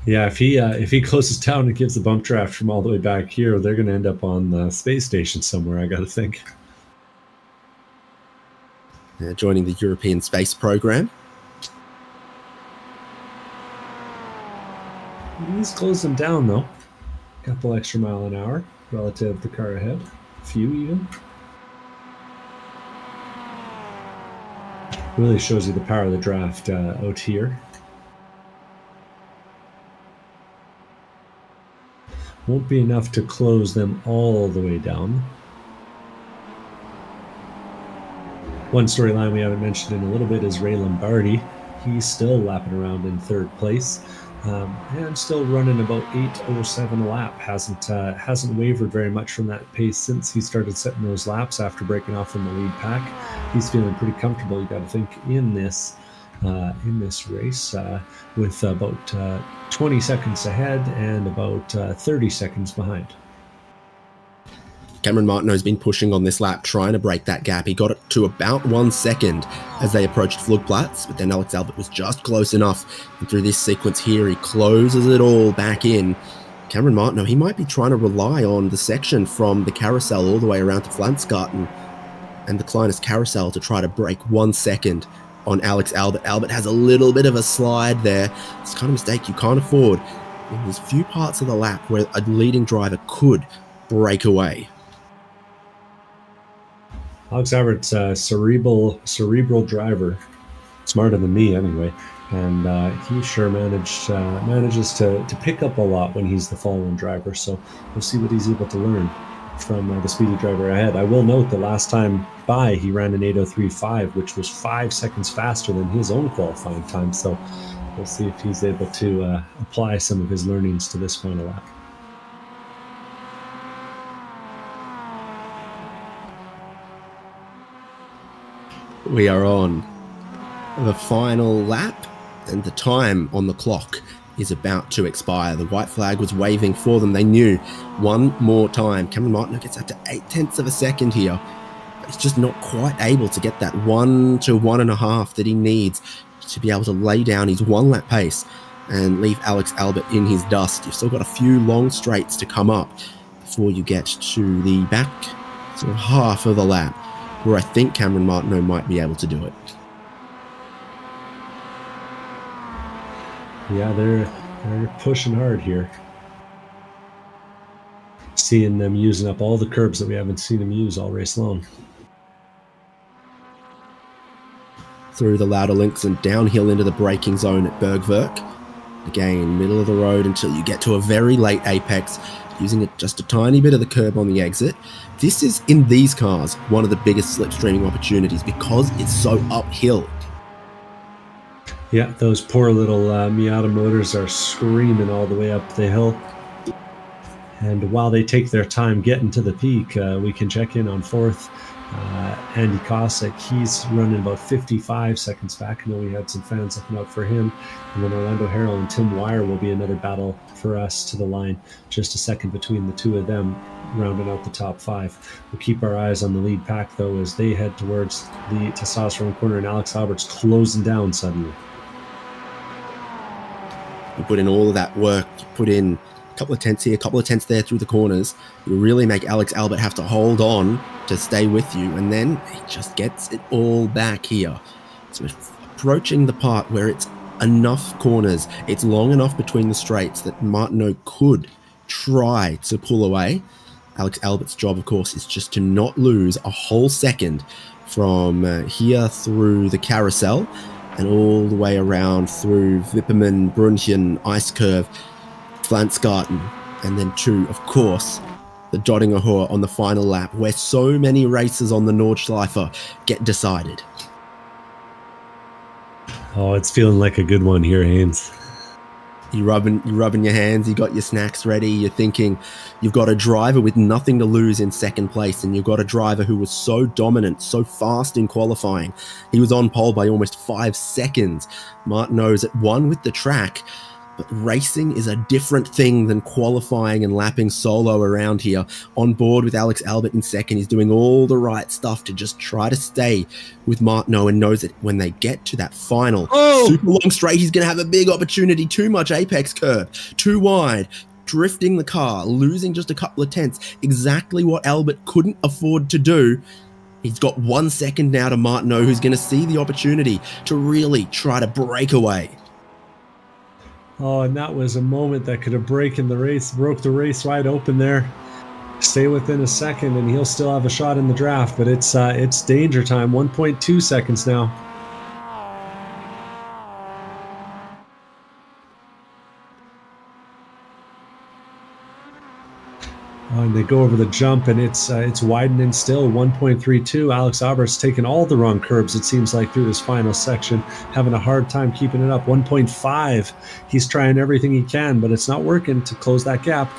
Yeah, if he closes down and gives the bump draft from all the way back here, they're going to end up on the space station somewhere, I got to think. Joining the European Space Program. He's closed them down, though. A couple extra mile an hour relative to the car ahead. A few, even. Really shows you the power of the draft out here. Won't be enough to close them all the way down. One storyline we haven't mentioned in a little bit is Ray Lombardi. He's still lapping around in third place, and still running about 8:07 a lap. Hasn't wavered very much from that pace since he started setting those laps after breaking off from the lead pack. He's feeling pretty comfortable, you got to think, in this race, with about 20 seconds ahead and about 30 seconds behind. Cameron Martineau's been pushing on this lap, trying to break that gap. He got it to about 1 second as they approached Flugplatz, but then Alex Albert was just close enough. And through this sequence here, he closes it all back in. Cameron Martineau, he might be trying to rely on the section from the carousel all the way around to Flansgarten and the Kleines carousel to try to break 1 second on Alex Albert. Albert has a little bit of a slide there. It's the kind of mistake you can't afford. And there's few parts of the lap where a leading driver could break away. Alex Albert's a cerebral driver, smarter than me anyway, and he sure manages to pick up a lot when he's the following driver. So we'll see what he's able to learn from the speedy driver ahead. I will note the last time by he ran an 8:03.5, which was 5 seconds faster than his own qualifying time. So we'll see if he's able to apply some of his learnings to this final lap. We are on the final lap, and the time on the clock is about to expire. The white flag was waving for them. They knew one more time. Cameron Martineau gets up to 0.8 of a second here, but he's just not quite able to get that 1 to 1.5 that he needs to be able to lay down his one-lap pace and leave Alex Albert in his dust. You've still got a few long straights to come up before you get to the back sort of half of the lap, where I think Cameron Martineau might be able to do it. Yeah, they're pushing hard here. Seeing them using up all the curbs that we haven't seen them use all race long. Through the louder links and downhill into the braking zone at Bergwerk. Again, middle of the road until you get to a very late apex, using just a tiny bit of the curb on the exit. This is, in these cars, one of the biggest slipstreaming opportunities because it's so uphill. Yeah, those poor little Miata motors are screaming all the way up the hill. And while they take their time getting to the peak, we can check in on fourth. Andy Kosick, he's running about 55 seconds back. I know we had some fans looking out for him. And then Orlando Harrell and Tim Wire will be another battle for us to the line. Just a second between the two of them, rounding out the top five. We'll keep our eyes on the lead pack, though, as they head towards the testosterone corner, and Alex Albert's closing down suddenly. You put in all of that work, you put in a couple of tenths here, a couple of tenths there through the corners. You really make Alex Albert have to hold on to stay with you, and then he just gets it all back here. So approaching the part where it's enough corners, it's long enough between the straights that Martineau could try to pull away. Alex Albert's job, of course, is just to not lose a whole second from here through the carousel and all the way around through Wipperman, Brunchen, Ice Curve, Flansgarten, and then to, of course, the Dottinger Hohe on the final lap, where so many races on the Nordschleife get decided. Oh, it's feeling like a good one here, Haynes. You're rubbing your hands, you got your snacks ready, you're thinking you've got a driver with nothing to lose in second place, and you've got a driver who was so dominant, so fast in qualifying. He was on pole by almost 5 seconds. Martineau's at one with the track, but racing is a different thing than qualifying and lapping solo around here. On board with Alex Albert in second, he's doing all the right stuff to just try to stay with Martineau, and knows that when they get to that final super long straight, he's going to have a big opportunity. Too much apex curve, too wide, drifting the car, losing just a couple of tenths. Exactly what Albert couldn't afford to do. He's got 1 second now to Martineau, who's going to see the opportunity to really try to break away. Oh, and that was a moment that could have broke the race wide open there. Stay within a second, and he'll still have a shot in the draft. But it's danger time. 1.2 seconds now. Oh, and they go over the jump, and it's widening still. 1.32. Alex Albert's taking all the wrong curbs, it seems like, through this final section, having a hard time keeping it up. 1.5. He's trying everything he can, but it's not working to close that gap.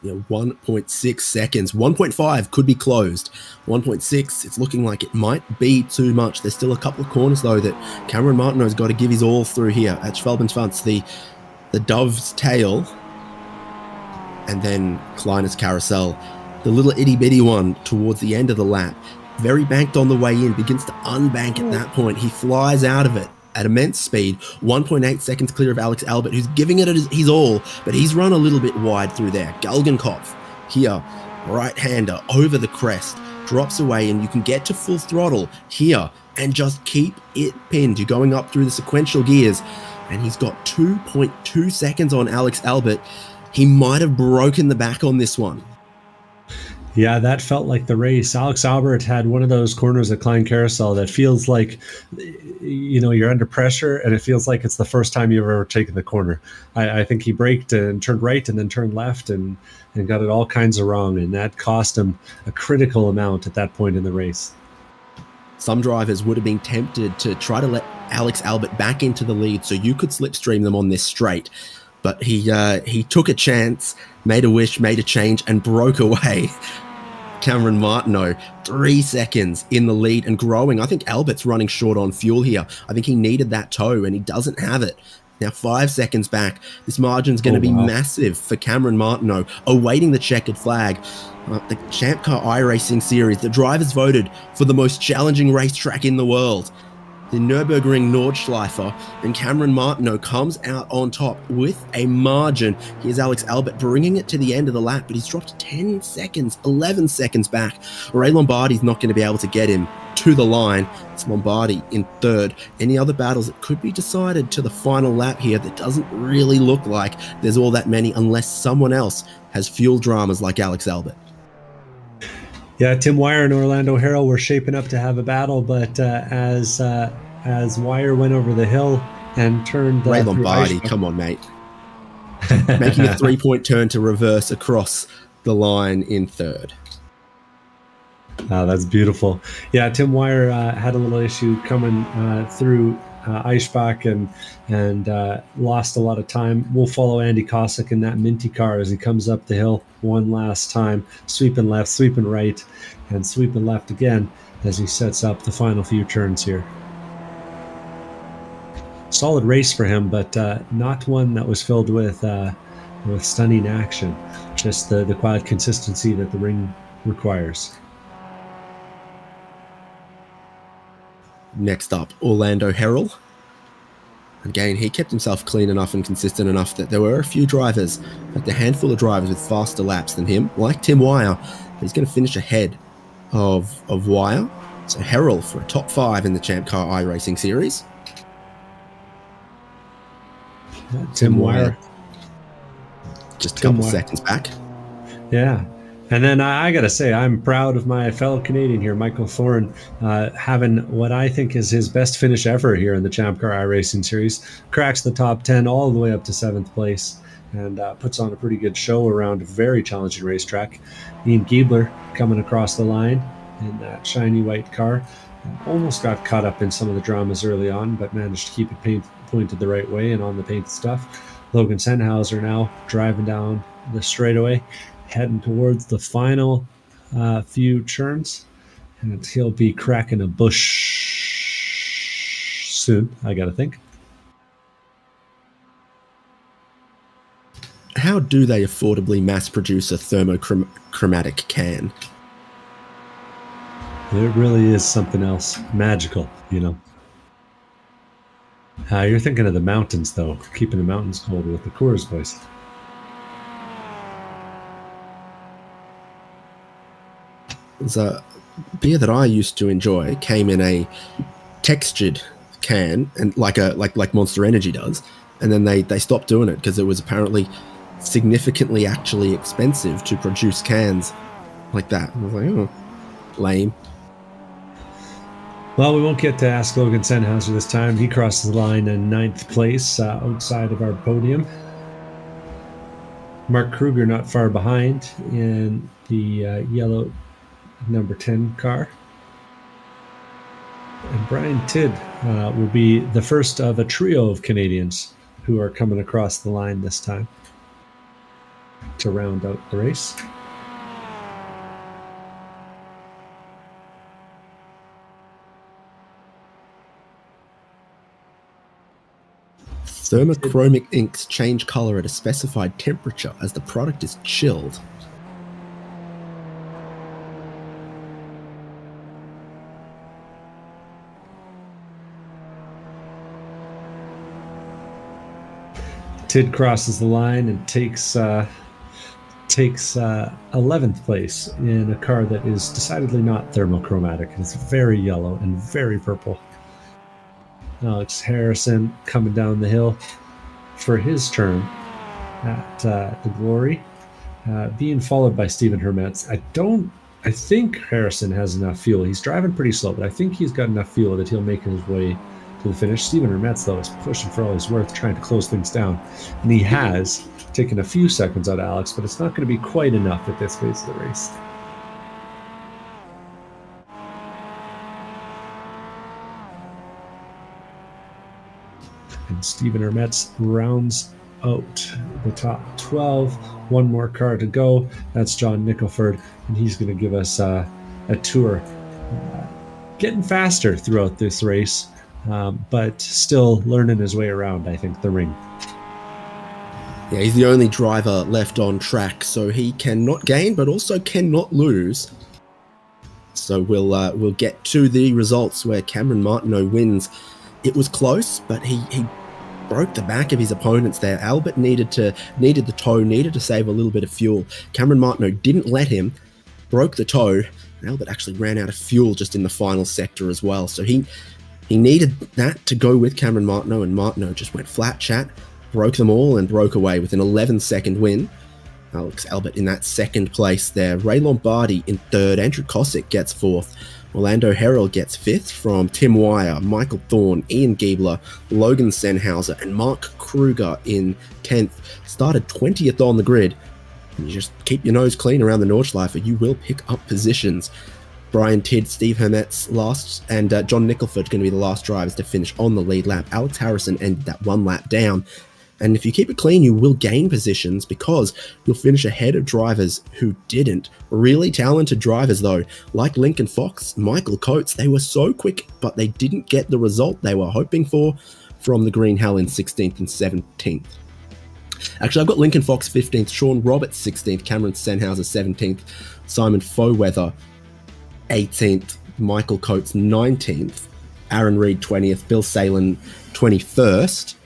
1.6 seconds. 1.5 could be closed. 1.6, it's looking like it might be too much. There's still a couple of corners, though, that Cameron Martineau's got to give his all through here at Schwalbenschwanz. The Dove's Tail. and then Kleiner's carousel, the little itty bitty one towards the end of the lap, very banked on the way in, begins to unbank at that point. He flies out of it at immense speed, 1.8 seconds clear of Alex Albert, who's giving it his all, but he's run a little bit wide through there. Galgenkopf here, right-hander over the crest, drops away, and you can get to full throttle here and just keep it pinned. You're going up through the sequential gears, and he's got 2.2 seconds on Alex Albert. He might have broken the back on this one. Yeah, that felt like the race. Alex Albert had one of those corners at Klein Carousel that feels like, you're under pressure and it feels like it's the first time you've ever taken the corner. I think he braked and turned right and then turned left and got it all kinds of wrong. And that cost him a critical amount at that point in the race. Some drivers would have been tempted to try to let Alex Albert back into the lead so you could slipstream them on this straight. But he took a chance, made a wish, made a change, and broke away. Cameron Martineau, 3 seconds in the lead and growing. I think Albert's running short on fuel here. I think he needed that tow, and he doesn't have it. Now 5 seconds back. This margin's going to be massive for Cameron Martineau, awaiting the checkered flag. The ChampCar iRacing Series, the drivers voted for the most challenging racetrack in the world. The Nurburgring Nordschleife, and Cameron Martineau comes out on top with a margin. Here's Alex Albert bringing it to the end of the lap, but he's dropped 10 seconds, 11 seconds back. Ray Lombardi's not going to be able to get him to the line. It's Lombardi in third. Any other battles that could be decided to the final lap here, that doesn't really look like there's all that many unless someone else has fuel dramas like Alex Albert. Yeah, Tim Wire and Orlando Harrell were shaping up to have a battle, but as Wire went over the hill and turned... Ray Lombardi, come on, mate. Making a 3-point turn to reverse across the line in third. Oh, that's beautiful. Yeah, Tim Wire had a little issue coming through Eichbach and lost a lot of time. We'll follow Andy Kosick in that minty car as he comes up the hill one last time, sweeping left, sweeping right, and sweeping left again as he sets up the final few turns here. Solid race for him, but not one that was filled with stunning action. Just the quiet consistency that the ring requires. Next up, Orlando Harrell. Again, he kept himself clean enough and consistent enough that there were a few drivers, like a handful of drivers with faster laps than him, like Tim Wire. But he's going to finish ahead of Wire. So Harrell for a top 5 in the ChampCar iRacing Series. Tim Wire. Just a couple seconds back. Yeah. And then I got to say, I'm proud of my fellow Canadian here, Michael Thorne, having what I think is his best finish ever here in the ChampCar iRacing Series. Cracks the top 10 all the way up to 7th place and puts on a pretty good show around a very challenging racetrack. Ian Giebler coming across the line in that shiny white car. Almost got caught up in some of the dramas early on, but managed to keep it pointed the right way and on the paint stuff. Logan Sennhauser now driving down the straightaway, heading towards the final few turns, and he'll be cracking a bush soon, I gotta think. How do they affordably mass produce a thermochromatic can? It really is something else. Magical, you know. You're thinking of the mountains, though, keeping the mountains cold with the Coors voice. There's a beer that I used to enjoy. It came in a textured can, and like Monster Energy does, and then they stopped doing it because it was apparently significantly actually expensive to produce cans like that. I was like, oh, lame. Well, we won't get to ask Logan Sennhauser this time. He crosses the line in 9th place outside of our podium. Mark Kruger not far behind in the yellow number 10 car. And Brian Tidd will be the first of a trio of Canadians who are coming across the line this time to round out the race. Thermochromic inks change color at a specified temperature as the product is chilled. Tid crosses the line and takes 11th place in a car that is decidedly not thermochromatic. It's very yellow and very purple. Alex Harrison coming down the hill for his turn at the Glory, being followed by Stephen Hermetz. I think Harrison has enough fuel. He's driving pretty slow, but I think he's got enough fuel that he'll make his way to the finish. Stephen Hermetz, though, is pushing for all he's worth, trying to close things down. And he has taken a few seconds out of Alex, but it's not going to be quite enough at this phase of the race. And Stephen Hermetz rounds out the top 12. One more car to go. That's John Nicholford, and he's going to give us a tour. Getting faster throughout this race, but still learning his way around, I think, the ring. Yeah, he's the only driver left on track, so he cannot gain, but also cannot lose. So we'll get to the results where Cameron Martineau wins. It was close, but he broke the back of his opponents there. Albert needed the toe, needed to save a little bit of fuel. Cameron Martineau didn't let him, broke the toe, and Albert actually ran out of fuel just in the final sector as well. So he needed that to go with Cameron Martineau, and Martineau just went flat chat, broke them all, and broke away with an 11-second win. Alex Albert in that second place there. Ray Lombardi in third. Andrew Cosick gets fourth. Orlando Herald gets fifth from Tim Wire, Michael Thorne, Ian Giebler, Logan Senhauser, and Mark Kruger in 10th. Started 20th on the grid. And you just keep your nose clean around the Nordschleife, you will pick up positions. Brian Tidd, Steve Hermetz last, and John Nicholford going to be the last drivers to finish on the lead lap. Alex Harrison ended that one lap down. And if you keep it clean, you will gain positions because you'll finish ahead of drivers who didn't. Really talented drivers, though, like Lincoln Fox, Michael Coates. They were so quick, but they didn't get the result they were hoping for from the Green Hell in 16th and 17th. Actually, I've got Lincoln Fox 15th, Sean Roberts 16th, Cameron Senhauser 17th, Simon Foweather 18th, Michael Coates 19th, Aaron Reed 20th, Bill Salen 21st,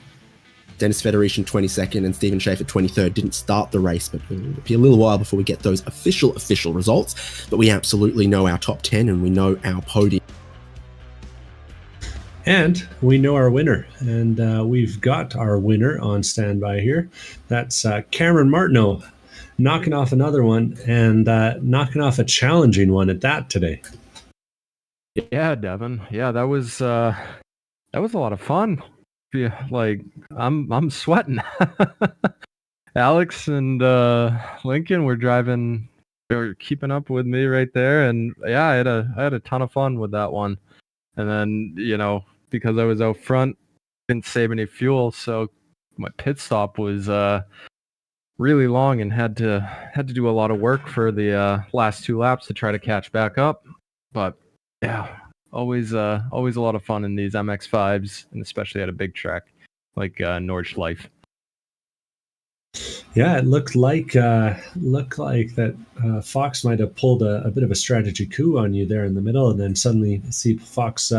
Dennis Federation 22nd, and Stephen Schaefer 23rd. Didn't start the race, but it'll be a little while before we get those official results. But we absolutely know our top 10 and we know our podium. And we know our winner, and we've got our winner on standby here. That's Cameron Martineau, knocking off another one, and knocking off a challenging one at that today. Yeah, Devin. Yeah, that was a lot of fun. Yeah, like I'm sweating. Alex and Lincoln were driving. They were keeping up with me right there, and yeah, I had a ton of fun with that one. And then because I was out front, didn't save any fuel, so my pit stop was really long and had to do a lot of work for the last two laps to try to catch back up. But yeah, always a lot of fun in these MX-5s, and especially at a big track like Nordschleife. Yeah, it looked like that Fox might have pulled a bit of a strategy coup on you there in the middle, and then suddenly see Fox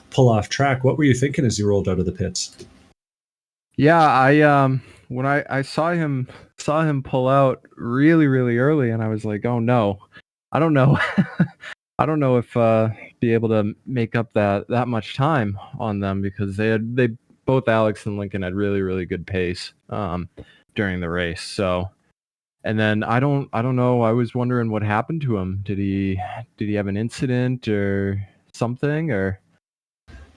pull off track. What were you thinking as you rolled out of the pits? Yeah, I when I saw him pull out really, really early, and I was like, oh no, I don't know. I don't know if be able to make up that much time on them, because they both Alex and Lincoln had really, really good pace during the race. So, and then I don't know. I was wondering what happened to him. Did he have an incident or something? Or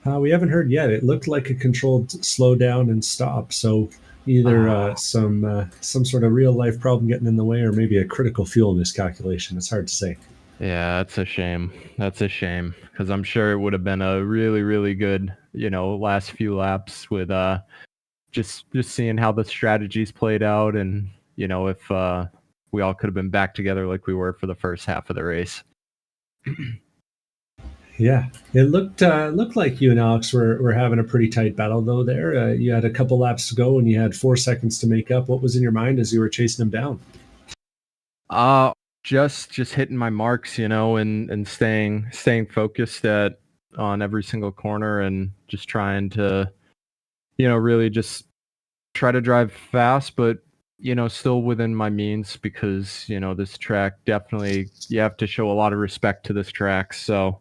we haven't heard yet. It looked like a controlled slow down and stop. So either some sort of real life problem getting in the way, or maybe a critical fuel miscalculation. It's hard to say. Yeah, that's a shame. That's a shame, because I'm sure it would have been a really, really good, last few laps with just seeing how the strategies played out, and if we all could have been back together like we were for the first half of the race. Yeah, it looked like you and Alex were having a pretty tight battle though. There, you had a couple laps to go, and you had 4 seconds to make up. What was in your mind as you were chasing him down? Uh just hitting my marks, and staying focused on every single corner and just trying to, really just try to drive fast, but still within my means because, this track definitely you have to show a lot of respect to this track. So,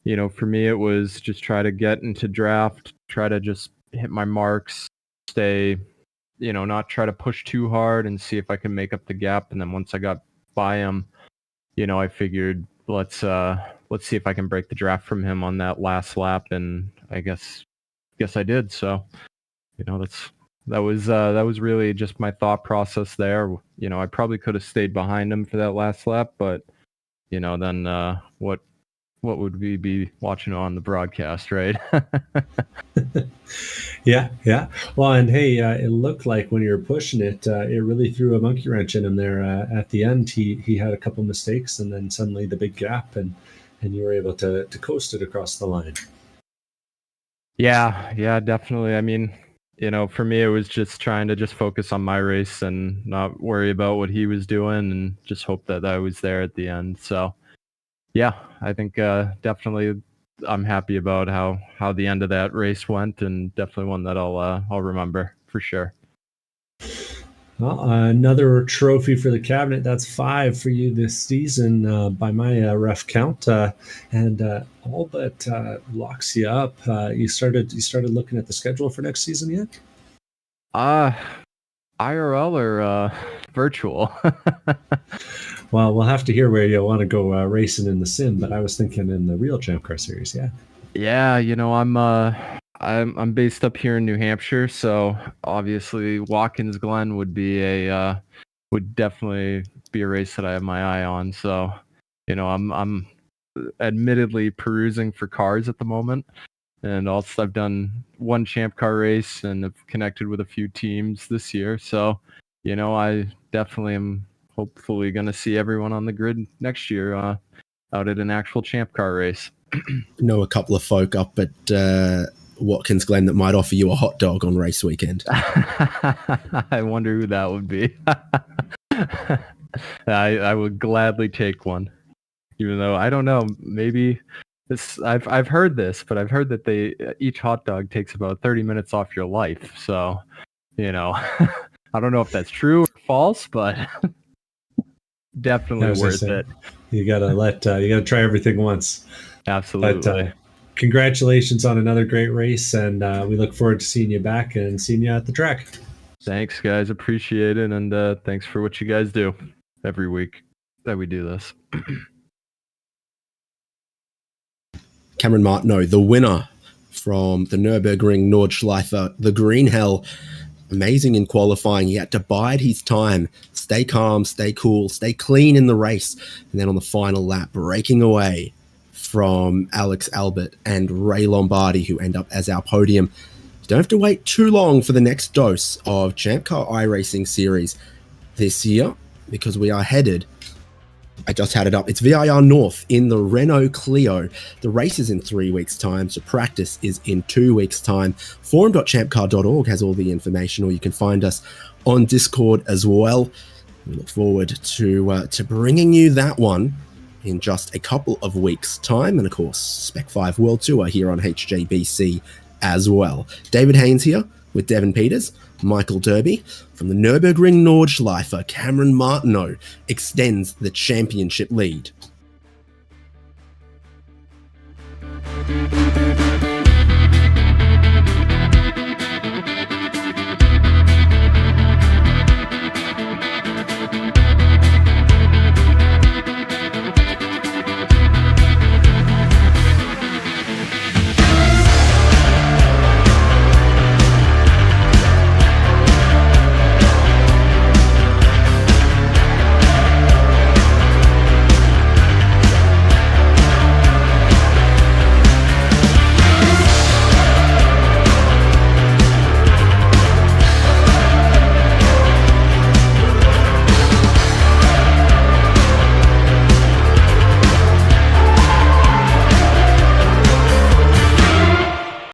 for me it was just try to get into draft, try to just hit my marks, stay, not try to push too hard and see if I can make up the gap. And then once I got by him, I figured let's see if I can break the draft from him on that last lap, and I guess I did. So, that was really just my thought process there. I probably could have stayed behind him for that last lap, but then what would we be watching on the broadcast, right? Yeah, yeah. Well, and hey, it looked like when you were pushing it, it really threw a monkey wrench in him there. At the end, he had a couple mistakes, and then suddenly the big gap, and you were able to coast it across the line. Yeah, definitely. I mean, for me, it was just trying to just focus on my race and not worry about what he was doing, and just hope that I was there at the end. So, yeah, I think definitely I'm happy about how the end of that race went, and definitely one that I'll remember for sure. Well, another trophy for the cabinet. That's 5 for you this season by my rough count, and all but locks you up. You started looking at the schedule for next season yet? IRL or virtual? Well, we'll have to hear where you'll want to go racing in the sim, but I was thinking in the real ChampCar series, yeah. Yeah, I'm based up here in New Hampshire, so obviously Watkins Glen would definitely be a race that I have my eye on. So, I'm admittedly perusing for cars at the moment, and also I've done one ChampCar race and have connected with a few teams this year. So, I definitely am hopefully going to see everyone on the grid next year out at an actual ChampCar race. Know a couple of folk up at Watkins Glen that might offer you a hot dog on race weekend. I wonder who that would be. I would gladly take one, even though I don't know. Maybe this. I've heard this, but I've heard that each hot dog takes about 30 minutes off your life. So, I don't know if that's true or false, but definitely worth it. You gotta try everything once. Absolutely. But congratulations on another great race, and we look forward to seeing you back and seeing you at the track. Thanks, guys. Appreciate it, and thanks for what you guys do every week that we do this. Cameron Martineau, the winner from the Nurburgring Nordschleife, the Green Hell. Amazing in qualifying. He had to bide his time, stay calm, stay cool, stay clean in the race. And then on the final lap, breaking away from Alex Albert and Ray Lombardi, who end up as our podium. You don't have to wait too long for the next dose of ChampCar iRacing series this year, because we are headed, I just had it up, it's VIR North in the Renault Clio. The race is in 3 weeks' time, so practice is in 2 weeks' time. Forum.champcar.org has all the information, or you can find us on Discord as well. We look forward to bringing you that one in just a couple of weeks' time. And of course, Spec 5 World Tour here on HJBC as well. David Haynes here with Devin Peters, Michael Derby. From the Nurburgring Nordschleife, Cameron Martineau extends the championship lead.